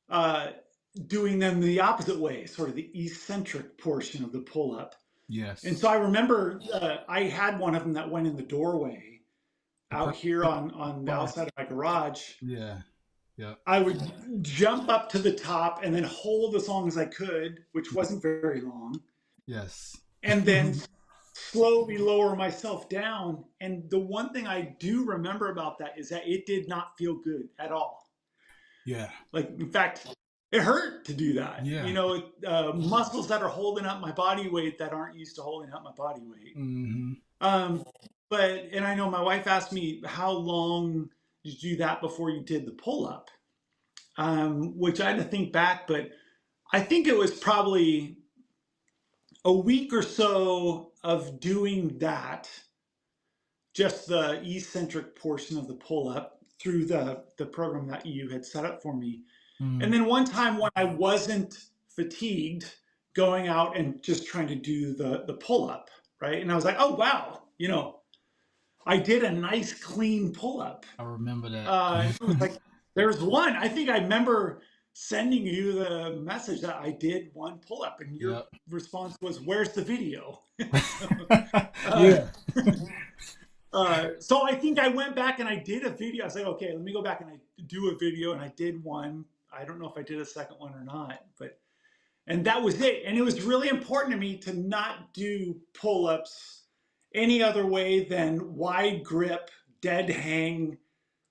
uh, doing them the opposite way, sort of the eccentric portion of the pull up. And Yes. so I remember I had one of them that went in the doorway The out here on the bar. outside of my garage. Yeah. Yeah. I would jump up to the top and then hold as long as I could, which wasn't very long, Yes. and then slowly lower myself down. And the one thing I do remember about that is that it did not feel good at all. Yeah. Like, in fact, it hurt to do that. Yeah. Muscles that are holding up my body weight that aren't used to holding up my body weight. Hmm. Um, and I know my wife asked me, how long did you do that before you did the pull up? Which I had to think back, but I think it was probably a week or so of doing that, just the eccentric portion of the pull up through the program that you had set up for me. And Mm. then one time when I wasn't fatigued, going out and just trying to do the pull up, right? And I was like, oh, wow, I did a nice clean pull up. I remember that. And it was like, there's one. I think I remember sending you the message that I did one pull up, and your Yep. response was, "Where's the video?" uh, Yeah. so I think I went back and I did a video. I was like, okay, let me go back and I do a video, and I did one. I don't know if I did a second one or not, and that was it. And it was really important to me to not do pull ups any other way than wide grip, dead hang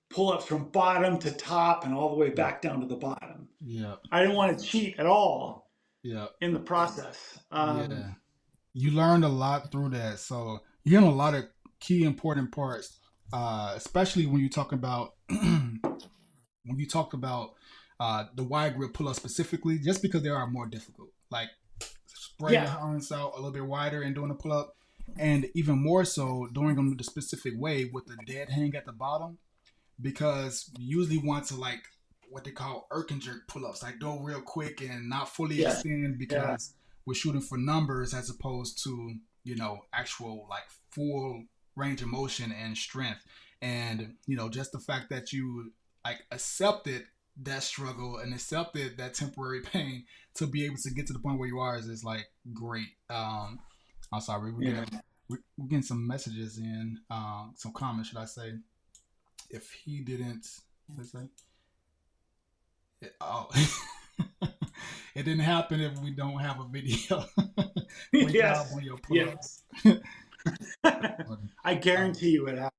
pull ups from bottom to top and all the way Yep. back down to the bottom. Yep. I didn't want to cheat at all Yep. in the process. Yeah. You learned a lot through that. So you learned a lot of key important parts, especially when you talk about when you talked about the wide grip pull up specifically, just because they are more difficult. Like spreading your Yeah. arms out a little bit wider and doing a pull up, and even more so doing them the specific way with the dead hang at the bottom, because you usually want to like what they call irk and jerk pull ups, like go real quick and not fully Yes. extend Yeah. because we're shooting for numbers as opposed to actual like full range of motion and strength. And just the fact that you like accepted that struggle and accepted that temporary pain to be able to get to the point where you are is like great. I'm sorry, Yeah. we're getting some messages in, some comments, should I say? If he didn't, let's say, oh, it didn't happen if we don't have a video. Great job Yes. on your pull-ups. Yes. I guarantee you it happened.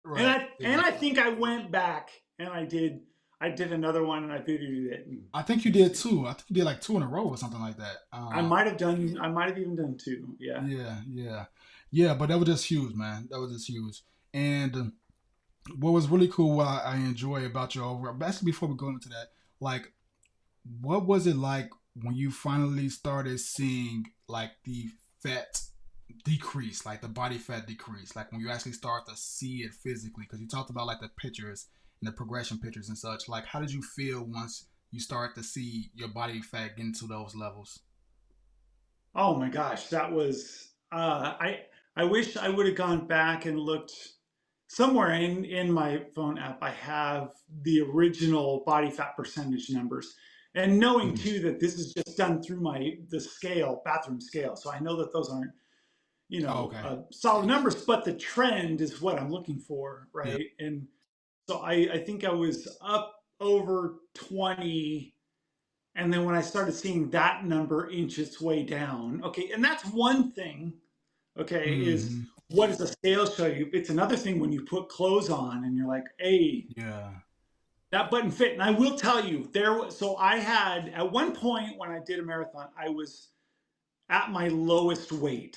Right. And I think I went back and I did. I did another one and I videoed it. And I think you did two. I think you did like two in a row or something like that. I might have even done two. Yeah. Yeah, yeah, yeah. But that was just huge, man. That was just huge. And what was really cool, what I enjoy about your overall. Basically, before we go into that, like, what was it like when you finally started seeing like the fat decrease, like the body fat decrease, like when you actually start to see it physically? Because you talked about like the pictures and the progression pictures and such. Like, how did you feel once you start to see your body fat get into those levels? Oh my gosh, that was I wish I would have gone back and looked somewhere in my phone app. I have the original body fat percentage numbers. And knowing Mm. too that this is just done through the scale, bathroom scale. So I know that those aren't, Oh, okay. solid numbers, but the trend is what I'm looking for, Yeah. right? And so I think I was up over 20. And then when I started seeing that number inch its way down, okay, and that's one thing, okay, is Hmm. what does the scale show you? It's another thing when you put clothes on and you're like, hey, Yeah. that button fit. And I will tell you, so I had, at one point when I did a marathon, I was at my lowest weight.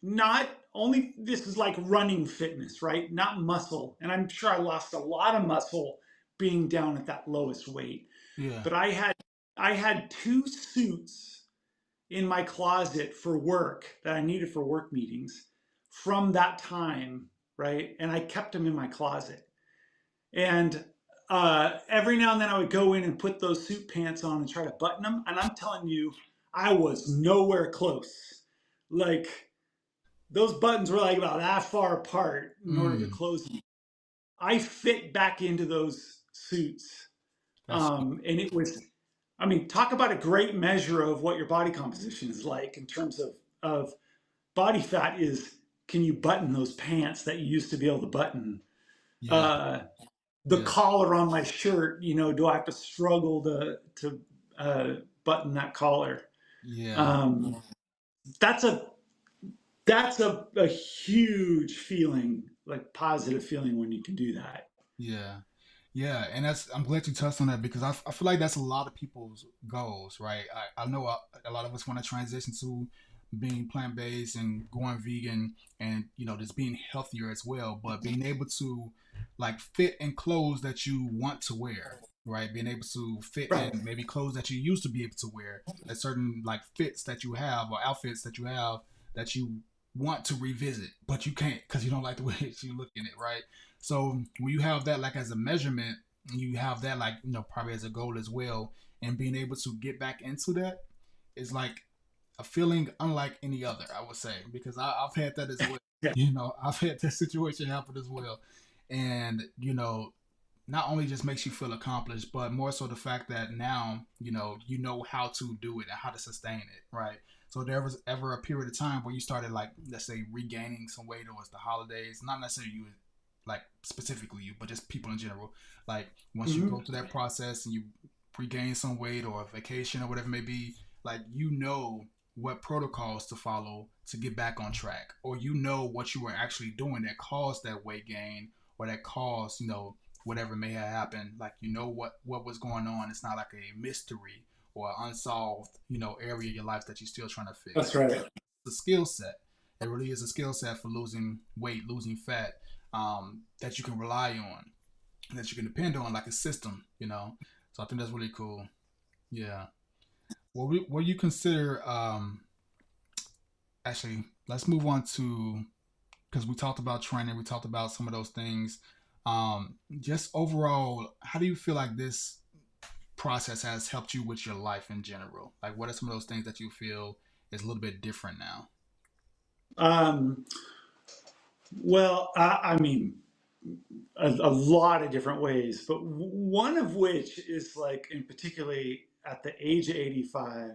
Not only, this is like running fitness, right? Not muscle. And I'm sure I lost a lot of muscle being down at that lowest weight. Yeah. But I had two suits in my closet for work that I needed for work meetings from that time, right? And I kept them in my closet. And every now and then I would go in and put those suit pants on and try to button them. And I'm telling you, I was nowhere close. Like those buttons were like about that far apart in order to Mm. close them. I fit back into those suits. That's And it was, I mean, talk about a great measure of what your body composition is like in terms of body fat is, can you button those pants that you used to be able to button? yeah. Uh, the Yeah. collar on my shirt, do I have to struggle to button that collar? Yeah. Um, that's a that's a huge feeling, like positive feeling when you can do that. Yeah. Yeah, and that's I'm glad you touched on that because I feel like that's a lot of people's goals, right? I know a lot of us want to transition to being plant based and going vegan and just being healthier as well, but being able to like fit in clothes that you want to wear, right? Being able to fit Right. in maybe clothes that you used to be able to wear, that certain like fits that you have or outfits that you have that you want to revisit, but you can't because you don't like the way you look in it, right? So when you have that like as a measurement, you have that like probably as a goal as well, and being able to get back into that is like a feeling unlike any other, I would say, because I've had that as well. Yeah. I've had that situation happen as well, and not only just makes you feel accomplished, but more so the fact that now you know how to do it and how to sustain it, right? So there was ever a period of time where you started like let's say regaining some weight, or it's the holidays, not necessarily you like specifically you, but just people in general. Like once you go Mhm. through that process and you regain some weight or a vacation or whatever it may be, like what protocols to follow to get back on track, or what you were actually doing that caused that weight gain or that caused whatever may have happened. Like what was going on. It's not like a mystery or unsolved area of your life that you're still trying to That's fix. right. The skill set. It really is a skill set for losing weight, losing fat, that you can rely on, that you can depend on, like a system. So I think that's really cool. Yeah. What do you consider? Actually, let's move on to because we talked about training, we talked about some of those things. Just overall, how do you feel like this process has helped you with your life in general? Like, what are some of those things that you feel is a little bit different now? Um, well, I mean, a lot of different ways, but one of which is like, in particularly at the age of 85,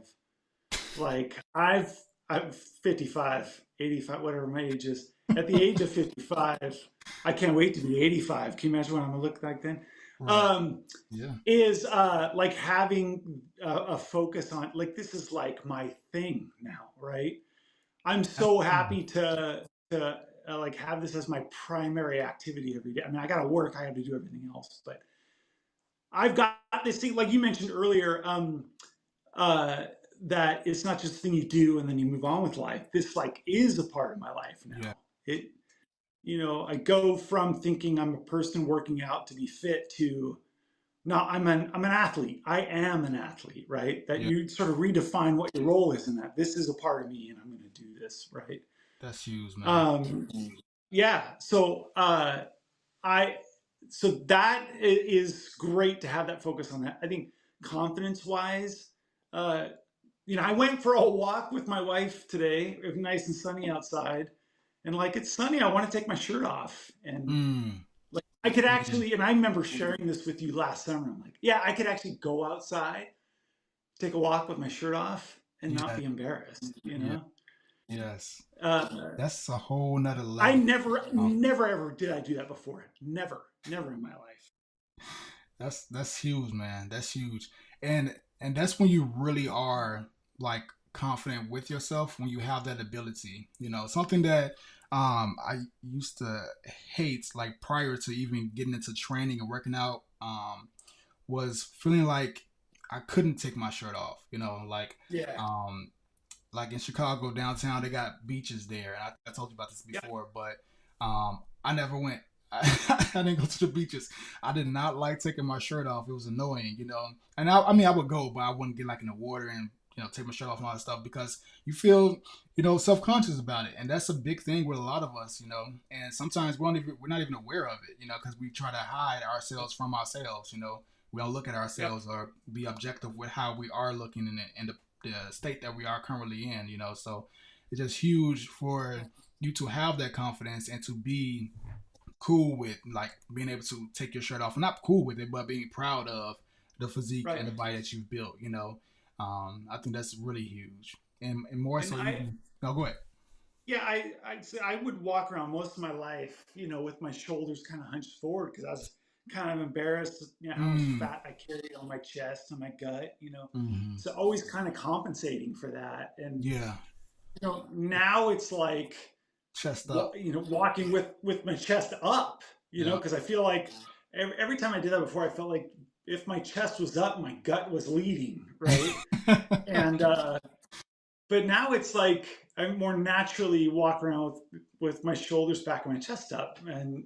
like I'm 55, 85, whatever my age is. At the age of 55, I can't wait to be 85. Can you imagine what I'm gonna look like then? Right. Um, Yeah. is like having a focus on, like, this is like my thing now, right? I'm so Absolutely. happy to like have this as my primary activity every day. I mean, I got to work, I have to do everything else, but I've got this thing, like you mentioned earlier, uh, that it's not just a thing you do and then you move on with life. This like is a part of my life Yeah. now. It, I go from thinking I'm a person working out to be fit to no, I'm an athlete. I am an athlete, right? That Yeah. you sort of redefine what your role is in that. This is a part of me, and I'm going to do this, right? That's huge, man. Um, yeah. I so that is great to have that focus on that. I think confidence wise, uh, I went for a walk with my wife today. It was nice and sunny outside, and like it's sunny, I want to take my shirt off, and Mm. like I could Yeah. actually, and I remember sharing this with you last summer. I'm like, yeah, I could actually go outside, take a walk with my shirt off, and not Yeah. be embarrassed. Yeah. Yes. Uh, That's a whole nother I level. never, Um, never ever did I do that before. Never, never in my life. that's huge, man. That's huge. And that's when you really are like confident with yourself, when you have that ability. Something that I used to hate, like prior to even getting into training and working out, was feeling like I couldn't take my shirt off. Yeah, Um like in Chicago downtown, they got beaches there. And I told you about this yeah, before, but I never went. I didn't go to the beaches. I did not like taking my shirt off. It was annoying. And I mean, I would go, but I wouldn't get like in the water and take my shirt off and all that stuff because you feel self conscious about it, and that's a big thing with a lot of us. And sometimes we're not even aware of it, because we try to hide ourselves from ourselves. We don't look at yeah. ourselves or be objective with how we are looking in the state that we are currently in. So it's just huge for you to have that confidence and to be cool with like being able to take your shirt off. Not cool with it, but being proud of the physique Right. and the body that you've built. I think that's really huge, and more And so I, even. No, go ahead. yeah, I'd say I would walk around most of my life, with my shoulders kind of hunched forward because I was kind of embarrassed, how much Mm. fat I carried on my chest and my gut. Mm-hmm. So always kind of compensating for that. And Yeah, now it's like chest up. walking with my chest up, Yeah. because I feel like every time I did that before, I felt like if my chest was up, my gut was leading, right? And but now it's like I more naturally walk around with my shoulders back and my chest up, and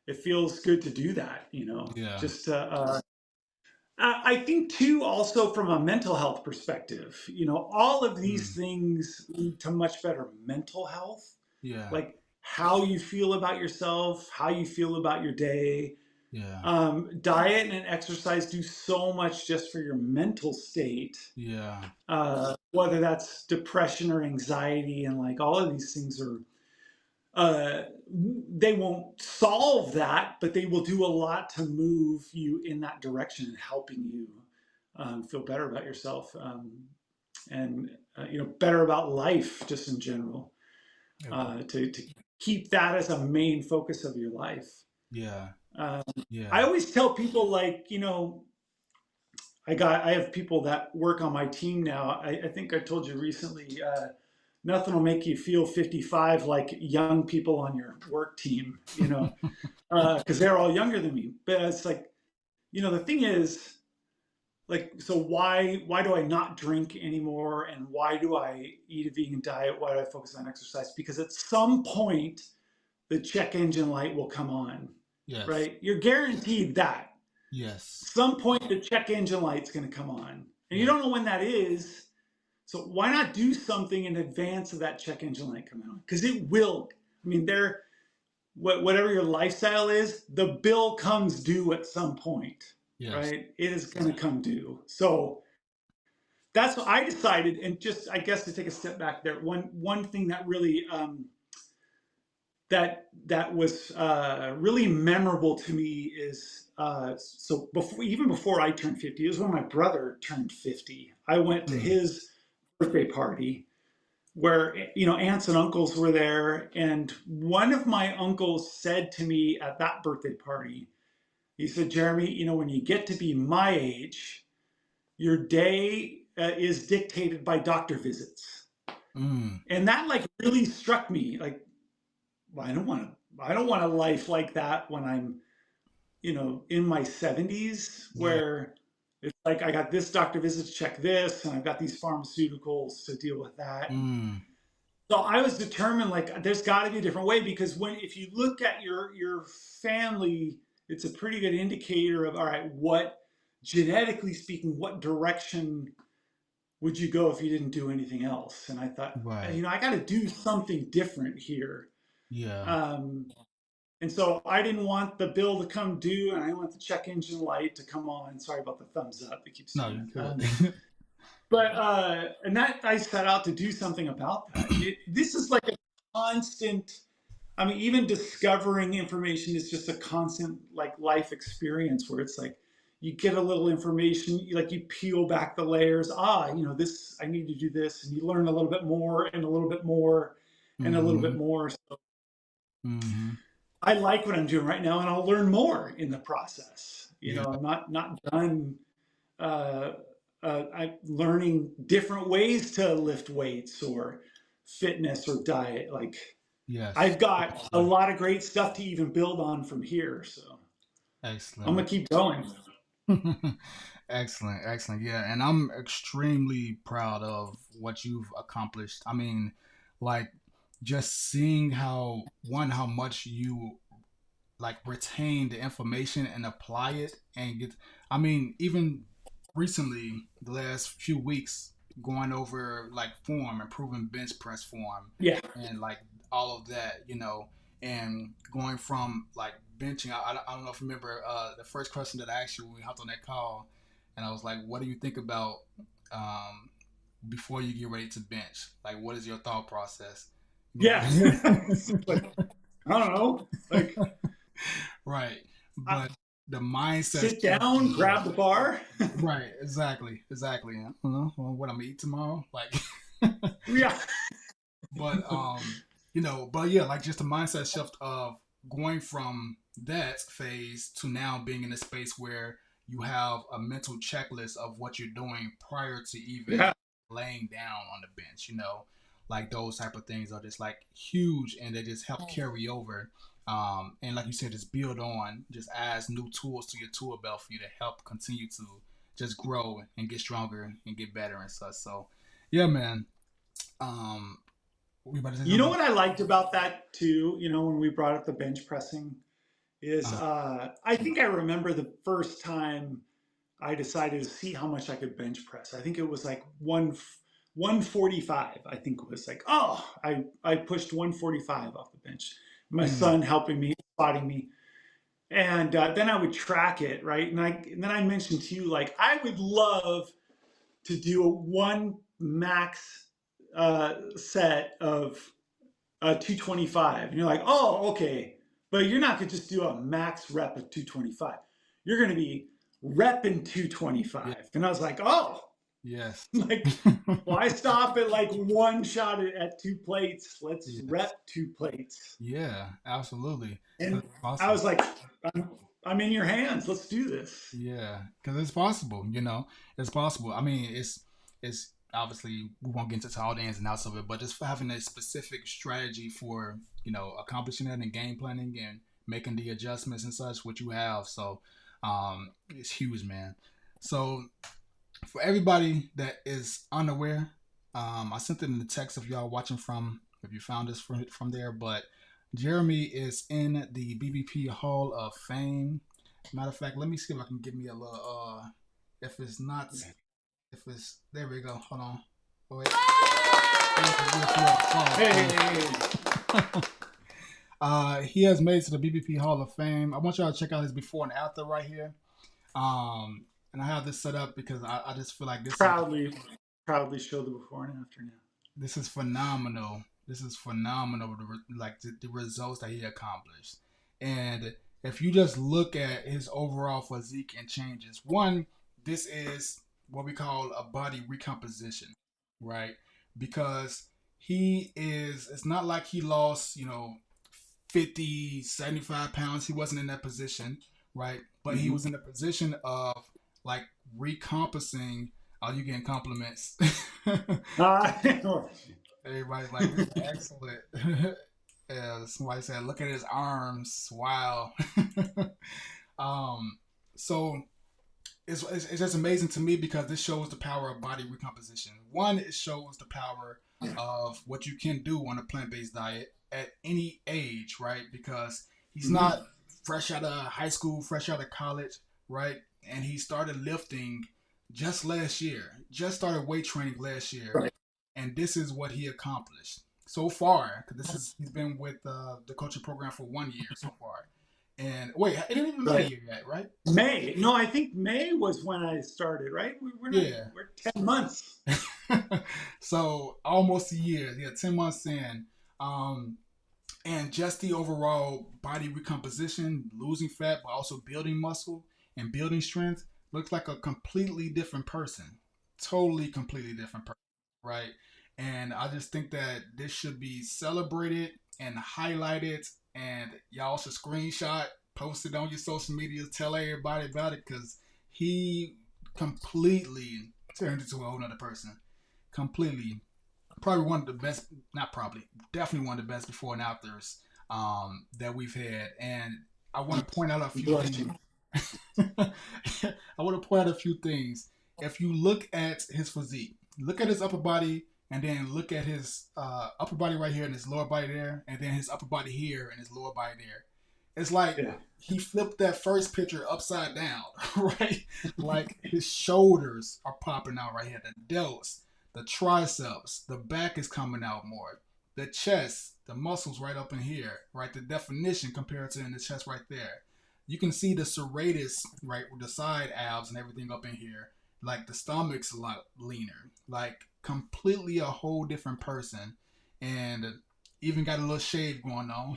it feels good to do that. Yeah. Just I think too, also from a mental health perspective, all of these Mm. things lead to much better mental health, Yeah. like how you feel about yourself, how you feel about your day. Yeah. Diet and exercise do so much just for your mental state, Yeah. whether that's depression or anxiety, and like all of these things are, they won't solve that, but they will do a lot to move you in that direction and helping you feel better about yourself, and better about life just in general, to keep that as a main focus of your life. Yeah. Uh, Yeah. I always tell people, like, I have people that work on my team now. I think I told you recently, nothing will make you feel 55 like young people on your work team, because they're all younger than me. But it's like, the thing is, like, so why do I not drink anymore, and why do I eat a vegan diet? Why do I focus on exercise? Because at some point the check engine light will come on, Yes. right? You're guaranteed that Yes. some point the check engine light's going to come on, and you Yeah. don't know when that is. So why not do something in advance of that check engine light coming on? Because it will. I mean, whatever your lifestyle is, the bill comes due at some point, Yes. right? It is going to come due. So that's what I decided. And just, I guess, to take a step back there, one thing that really that was really memorable to me is, so even before I turned 50, it was when my brother turned 50. I went to Mm. his birthday party where aunts and uncles were there, and one of my uncles said to me at that birthday party, he said, Jeremy, when you get to be my age, your day is dictated by doctor visits. Mm. And that like really struck me, like, well, I don't want a life like that when I'm in my 70s Yeah. where it's like I got this doctor visit to check this, and I've got these pharmaceuticals to deal with that. Mm. So I was determined, like, there's got to be a different way because if you look at your family, it's a pretty good indicator of all right, what genetically speaking, what direction would you go if you didn't do anything else? And I thought, Right. I got to do something different here. Yeah. Um, and so I didn't want the bill to come due, and I didn't want the check engine light to come on. Sorry about the thumbs up; it keeps No, doing you that. good. But and that I set out to do something about that. This is like a constant. I mean, even discovering information is just a constant like life experience where it's like you get a little information, like you peel back the layers. This I need to do this, and you learn a little bit more and a little bit more and a little bit Mm-hmm. more. So Mm-hmm. I like what I'm doing right now, and I'll learn more in the process. Yeah. I'm not done. Uh, I'm learning different ways to lift weights or fitness or diet. Like Yes. I've got a lot of great stuff to even build on from here. So I'm Excellent. gonna keep going. Excellent, excellent. Yeah, and I'm extremely proud of what you've accomplished. I mean, like just seeing how much you like retain the information and apply it and get. I mean, even recently, the last few weeks, going over like form, improving bench press form, Yeah, and like all of that, and going from like benching. I don't know if you remember the first question that I asked you when we hopped on that call, and I was like, "What do you think about um, before you get ready to bench? Like, what is your thought process?" yeah. Right. Like I don't know. Like Right. I But the mindset sit shift. down, grab the bar. Right. Exactly. Exactly. Well, what I'm gonna eat tomorrow. Like, Yeah, but but yeah, like just the mindset shift of going from that phase to now being in a space where you have a mental checklist of what you're doing prior to even yeah. laying down on the bench. Like those type of things are just like huge, and they just help carry over. And like you said, just build on, just adds new tools to your tool belt for you to help continue to just grow and get stronger and get better and such. So, yeah, man. Um, we about to say You know something? what I liked about that too? When we brought up the bench pressing is Uh, I think I remember the first time I decided to see how much I could bench press. I think it was like 145. I think it was like, I pushed 145 off the bench. My mm, son helping me, spotting me, and then I would track it, right? And then I mentioned to you like I would love to do a one max set of 225. And you're like, oh, okay. But you're not going to just do a max rep of 225. You're going to be repping yeah, 225. And I was like, oh, yes, like, why stop at like one shot at two plates? Let's yes, rep two plates. yeah, absolutely. 'Cause And it's I possible. was like, I'm in your hands. Let's do this. Yeah, because it's possible. It's possible. I mean, it's obviously we won't get into all the ins and outs of it, but just for having a specific strategy for accomplishing that and game planning and making the adjustments and such, what you have. So, it's huge, man. So for everybody that is unaware, I sent it in the text if y'all watching from if you found this from there. But Jeremy is in the BBP Hall of Fame. Matter of fact, let me see if I can give me a little. If it's not, if it's there, we go. Hold on. Oh, wait. Hey. He has made it to the BBP Hall of Fame. I want y'all to check out his before and after right here. And I have this set up because I just feel like Proudly show the before and after now. this is phenomenal. This is phenomenal. The results that he accomplished, and if you just look at his overall physique and changes, one, this is what we call a body recomposition, right? Because he is. It's not like he lost, 50, 75 pounds. He wasn't in that position, right? But he Mm-hmm. was in a position of like recompensating. Oh, you getting compliments? Everybody's like, "This is excellent." Yeah, somebody said, "Look at his arms! Wow." Um, so it's just amazing to me because this shows the power of body recomposition. One, it shows the power of what you can do on a plant-based diet at any age, right? Because he's Hmm. not fresh out of high school, fresh out of college, right? And he started lifting just last year, just started weight training last year, Right. and this is what he accomplished so far. Because he's been with the coaching program for 1 year so far. And wait, it didn't even make a Right. year yet, right? May. No, I think May was when I started, right? We're not, Yeah. we're 10 months. So almost a year, yeah, 10 months in, um, and just the overall body recomposition, losing fat, but also building muscle and building strength, looks like a completely different person, totally completely different person, right? And I just think that this should be celebrated and highlighted, and y'all should screenshot, post it on your social media, tell everybody about it, because he completely turned into a whole nother person, completely. Probably one of the best, not probably, definitely one of the best before and afters that we've had. And I want to point out a few Bless things. you. I want to point out a few things. If you look at his physique, look at his upper body, and then look at his upper body right here and his lower body there, and then his upper body here and his lower body there. It's like Yeah. he flipped that first picture upside down, right? Like his shoulders are popping out right here, the delts, the triceps, the back is coming out more, the chest, the muscles right up in here, right? The definition compared to in the chest right there. You can see the serratus, right, with the side abs and everything up in here. Like the stomach's a lot leaner, like completely a whole different person, and even got a little shave going on.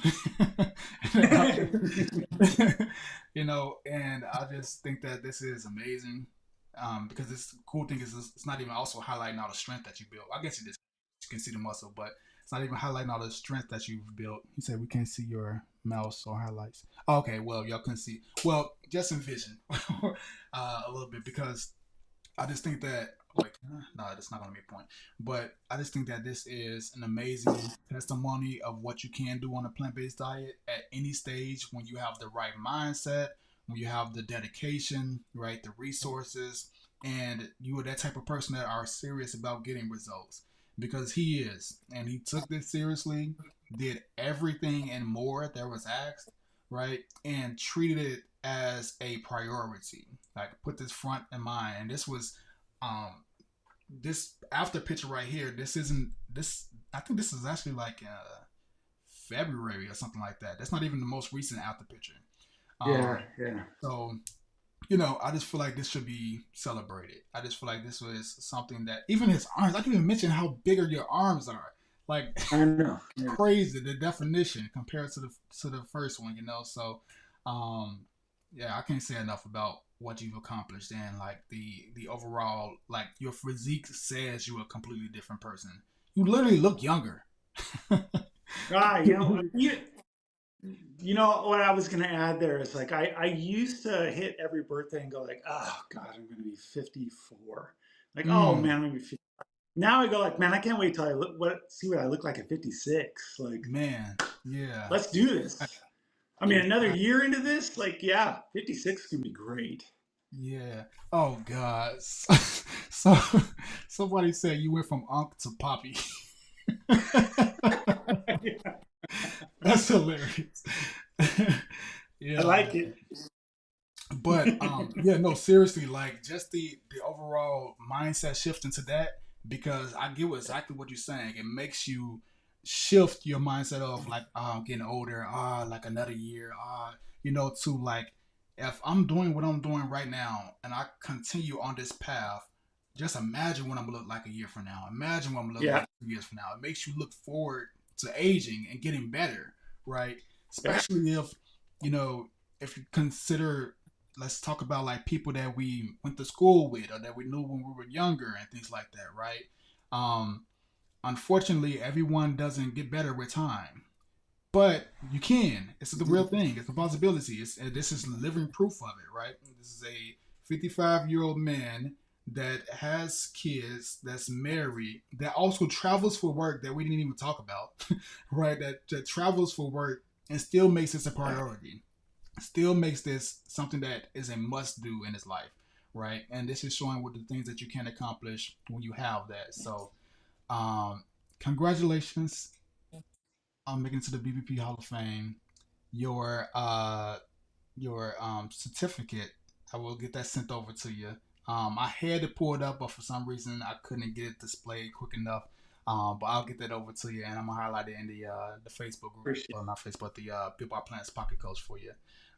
And I just think that this is amazing. Because this cool thing is it's not even also highlighting all the strength that you built. I guess you can see the muscle, but it's not even highlighting all the strength that you've built. He said we can't see your mouse or highlights. Okay, well y'all couldn't see. Well, just envision a little bit because I just think that wait, no, that's not going to be a point. But I just think that this is an amazing testimony of what you can do on a plant-based diet at any stage when you have the right mindset, when you have the dedication, right, the resources, and you are that type of person that are serious about getting results. Because he is, and he took this seriously, did everything and more that was asked, right, and treated it as a priority. Like put this front in mind, and this was um this after picture right here. This isn't this. I think this is actually like February or something like that. That's not even the most recent after picture. Yeah. Um, Yeah. so I just feel like this should be celebrated. I just feel like this was something that even his arms. I can even mention how bigger your arms are. Like I know. Yeah. crazy the definition compared to the first one. So um, yeah, I can't say enough about what you've accomplished and like the overall like your physique says you're a completely different person. You literally look younger. Ah, you know what I was going to add there is like I used to hit every birthday and go like, oh God, I'm going to be 54. Like, oh man, Mm, I'm going to be 50. Now I go like, man, I can't wait till see what I look like at 56. Like, man, yeah, let's do this. I mean, another year into this, like, yeah, 56 can be great. yeah. Oh God. So somebody said you went from Unc to Poppy. That's hilarious. I Yeah, like it. but yeah, no, seriously, like just the overall mindset shift into that because I get exactly what you're saying. It makes you shift your mindset of like, I'm getting older, like another year, to like if I'm doing what I'm doing right now and I continue on this path, just imagine what I'm gonna look like a year from now. Imagine what I'm gonna look Yeah. like 2 years from now. It makes you look forward to aging and getting better, right? Yeah. Especially you know, if you consider, let's talk about like people that we went to school with or that we knew when we were younger and things like that, right? Um, Unfortunately, everyone doesn't get better with time, but you can. It's the real thing. It's a possibility. This is living proof of it, right? This is a 55-year-old man that has kids, that's married, that also travels for work that we didn't even talk about, right? That travels for work and still makes this a priority. still makes this something that is a must do in his life, right? And this is showing what the things that you can accomplish when you have that. So, um, congratulations on making it to the BBP Hall of Fame. Your certificate, I will get that sent over to you. I had to pull it up, but for some reason I couldn't get it displayed quick enough. But I'll get that over to you, and I'm gonna highlight it in the Facebook group, Appreciate well not Facebook, the Built by Plants Pocket Coach for you.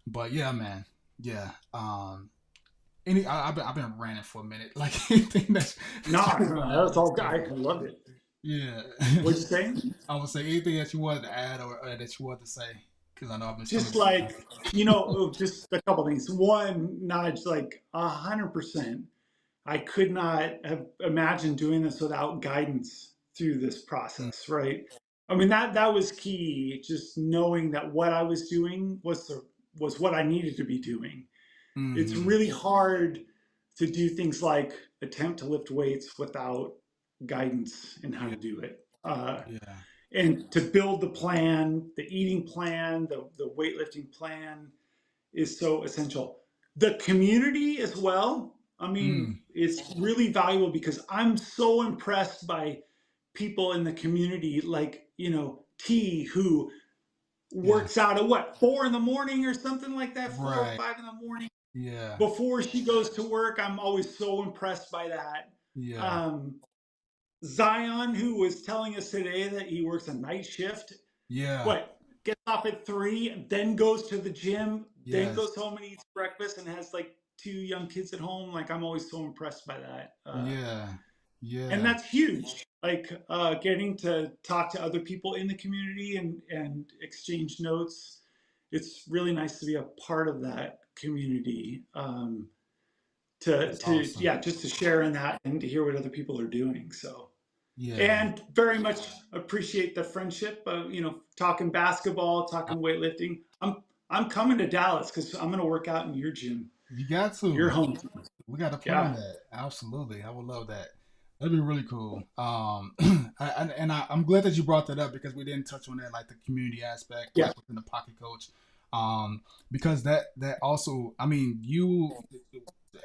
But yeah, man, yeah. I've been ranting for a minute, like anything it. No, no, that's all. I loved it. yeah. What'd you say? I would say anything that you wanted to add or that you wanted to say, because I know I've been Just stomaching. like, just a couple things. One, Nudge, like 100%. I could not have imagined doing this without guidance through this process, right? I mean, that was key. Just knowing that what I was doing was what I needed to be doing. It's Mm-hmm. really hard to do things like attempt to lift weights without guidance in how Yeah, to do it. yeah, And to build the plan, the eating plan, the weightlifting plan is so essential. The community as well. I mean, mm, it's really valuable because I'm so impressed by people in the community, like, T, who works yes, out at what, 4 in the morning or something like that, four or right, 5 in the morning yeah, before she goes to work. I'm always so impressed by that. yeah, Um, Zion, who was telling us today that he works a night shift, yeah, what, gets off at 3, then goes to the gym, then yes, goes home and eats breakfast, and has like 2 young kids at home. Like, I'm always so impressed by that. yeah, And yeah, that's huge. Like, getting to talk to other people in the community and exchange notes. It's really nice to be a part of that community. To that's awesome. yeah, just to share in that and to hear what other people are doing. So, Yeah, and very much appreciate the friendship of, talking basketball, I- talking weightlifting. I'm coming to Dallas because I'm going to work out in your gym, you got your to. home. We got to plan Yeah, that. Absolutely, I would love that. That'd be really cool. I'm glad that you brought that up because we didn't touch on that, like the community aspect, yeah. like within the pocket coach. Because that also, I mean, you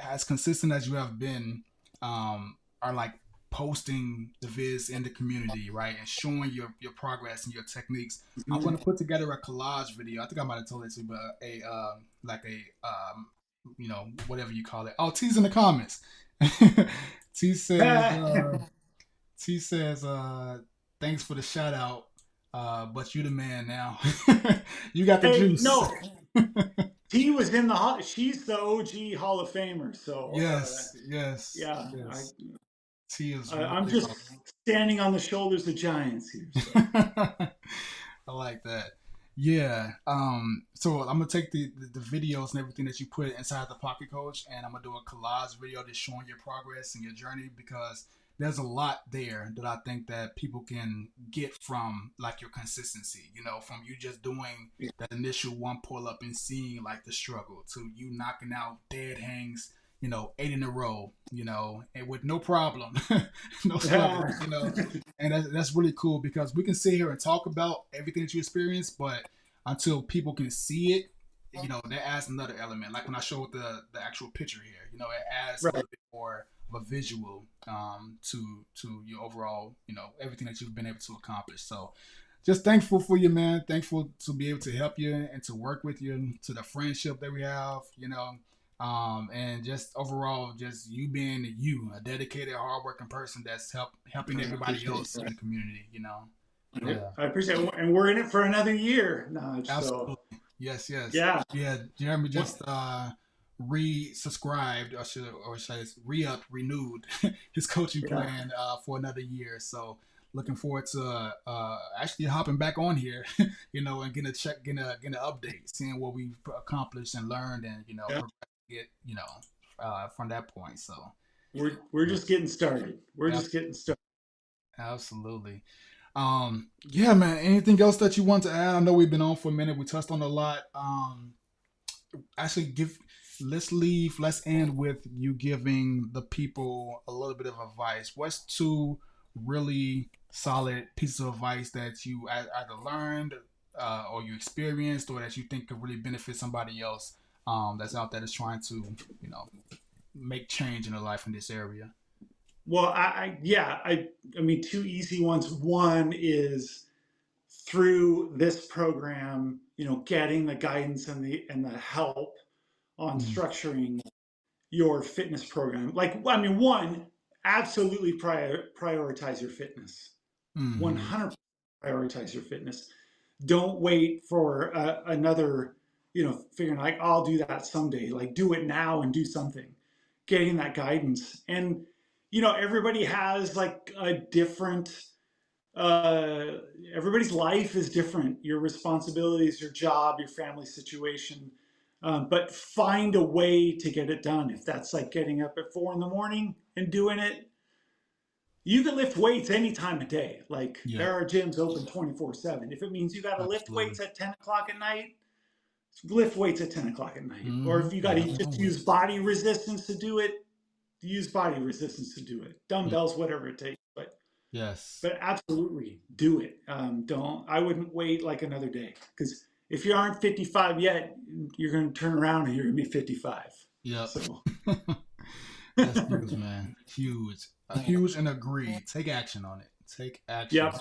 as consistent as you have been, are like posting the vids in the community, right, and showing your progress and your techniques. I'm Mhm. gonna put together a collage video. I think I might have told it to you, but a like a whatever you call it. Oh, T's in the comments. T says T says thanks for the shout out. But you the man now. You got the Hey, juice. no, T was in the she's the OG Hall of Famer. So, Yes, yes, yeah, yes. T is I'm really just awesome. standing on the shoulders of giants here. So, I like that. Yeah. So I'm gonna take the videos and everything that you put inside the pocket coach, and I'm gonna do a collage video just showing your progress and your journey because there's a lot there that I think that people can get from like your consistency. From you just doing that initial one pull up and seeing like the struggle to you knocking out dead hangs. 8 in a row. And with no problem, no struggle. And that's really cool because we can sit here and talk about everything that you experience, but until people can see it, that adds another element. Like when I showed the actual picture here, it adds a right. little bit more of a visual to your overall, everything that you've been able to accomplish. So just thankful for you, man. Thankful to be able to help you and to work with you, to the friendship that we have, and just overall, just you being you, a dedicated, hardworking person that's helping I everybody appreciate else in the that. community. Yeah, I appreciate it. And we're in it for another year, Naj. So, absolutely. Yes, yes. yeah. Yeah, Jeremy just re-subscribed, or should I say re-up, renewed his coaching Yeah. plan for another year. So looking forward to actually hopping back on here, and getting an update, seeing what we've accomplished and learned, and Yeah. get from that point. So We're yeah, just getting started. We're ab- just getting started. absolutely. Yeah, man. Anything else that you want to add? I know we've been on for a minute. We touched on a lot. Actually, let's end with you giving the people a little bit of advice. What's two really solid pieces of advice that you either learned or you experienced or that you think could really benefit somebody else that's out there that's trying to, you know, make change in their life in this area? Well, I mean, two easy ones. One is through this program, getting the guidance and the help on Mm, structuring your fitness program. Like, I mean, one, absolutely prioritize your fitness. mm-hmm. 100% prioritize your fitness. Don't wait for another, figuring like, I'll do that someday. Like, do it now and do something. Getting that guidance. And, everybody has like a different, uh, everybody's life is different. Your responsibilities, your job, your family situation. But find a way to get it done. If that's like getting up at 4 in the morning and doing it, you can lift weights any time of day. Like Yeah, there are gyms open 24/7. If it means you got to lift absolutely. weights at 10 o'clock at night, lift weights at 10 o'clock at night. Or Mm-hmm. if you got Got to nothing just wrong with use body resistance to do it, use body resistance to do it. it. Dumbbells, whatever it takes. Yes. But absolutely do it. I wouldn't wait like another day because if you aren't 55 yet, you're going to turn around and you're going to be 55. Yep. So, That's huge, man. Huge. Huge and agreed. Take action on it. Take action. yep.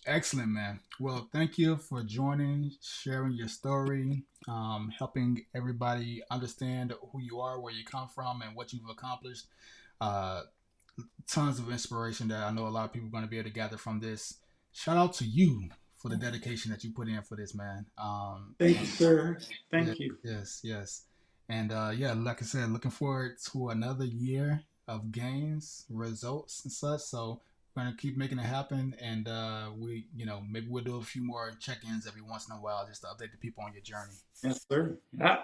Excellent, man. Well, thank you for joining, sharing your story, helping everybody understand who you are, where you come from, and what you've accomplished. Uh, Tons of inspiration that I know a lot of people are going to be able to gather from this. Shout out to you for the dedication that you put in for this, man. Thank you, sir. Yes, Thank you. yes, yes. And yeah, like I said, looking forward to another year of gains, results, and such. So we're gonna keep making it happen, and maybe we'll do a few more check-ins every once in a while just to update the people on your journey. Yes, sir. Yeah. All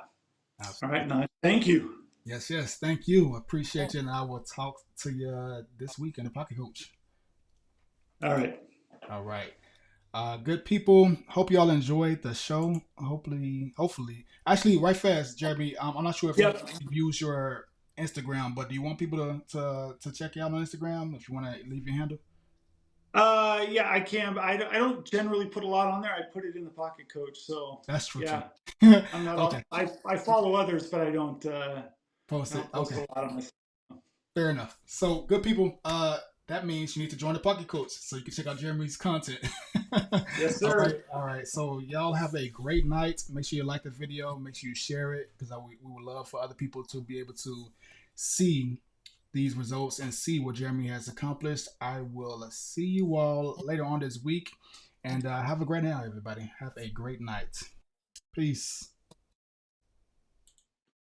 right. Absolutely. Now, thank you. Yes, yes. Thank you. Appreciate you, and I will talk to you this week in the Pocket Coach. All right. All right. Good people. Hope y'all enjoyed the show. Hopefully. Actually, right fast, Jeremy. I'm not sure if you Yep. use your Instagram, but do you want people to check you out on Instagram if you want to leave your handle? Yeah, I can. But I don't generally put a lot on there. I put it in the pocket coach. So That's true too. yeah, I'm not all. Okay, I follow others, but I don't. post I it. don't post a Okay, lot on this. fair enough. So, good people. That means you need to join the Pocket Coach so you can check out Jeremy's content. Yes, All sir. right, all right. So y'all have a great night. Make sure you like the video. Make sure you share it because we would love for other people to be able to see these results and see what Jeremy has accomplished. I will see you all later on this week, and have a great night, everybody. Have a great night. Peace.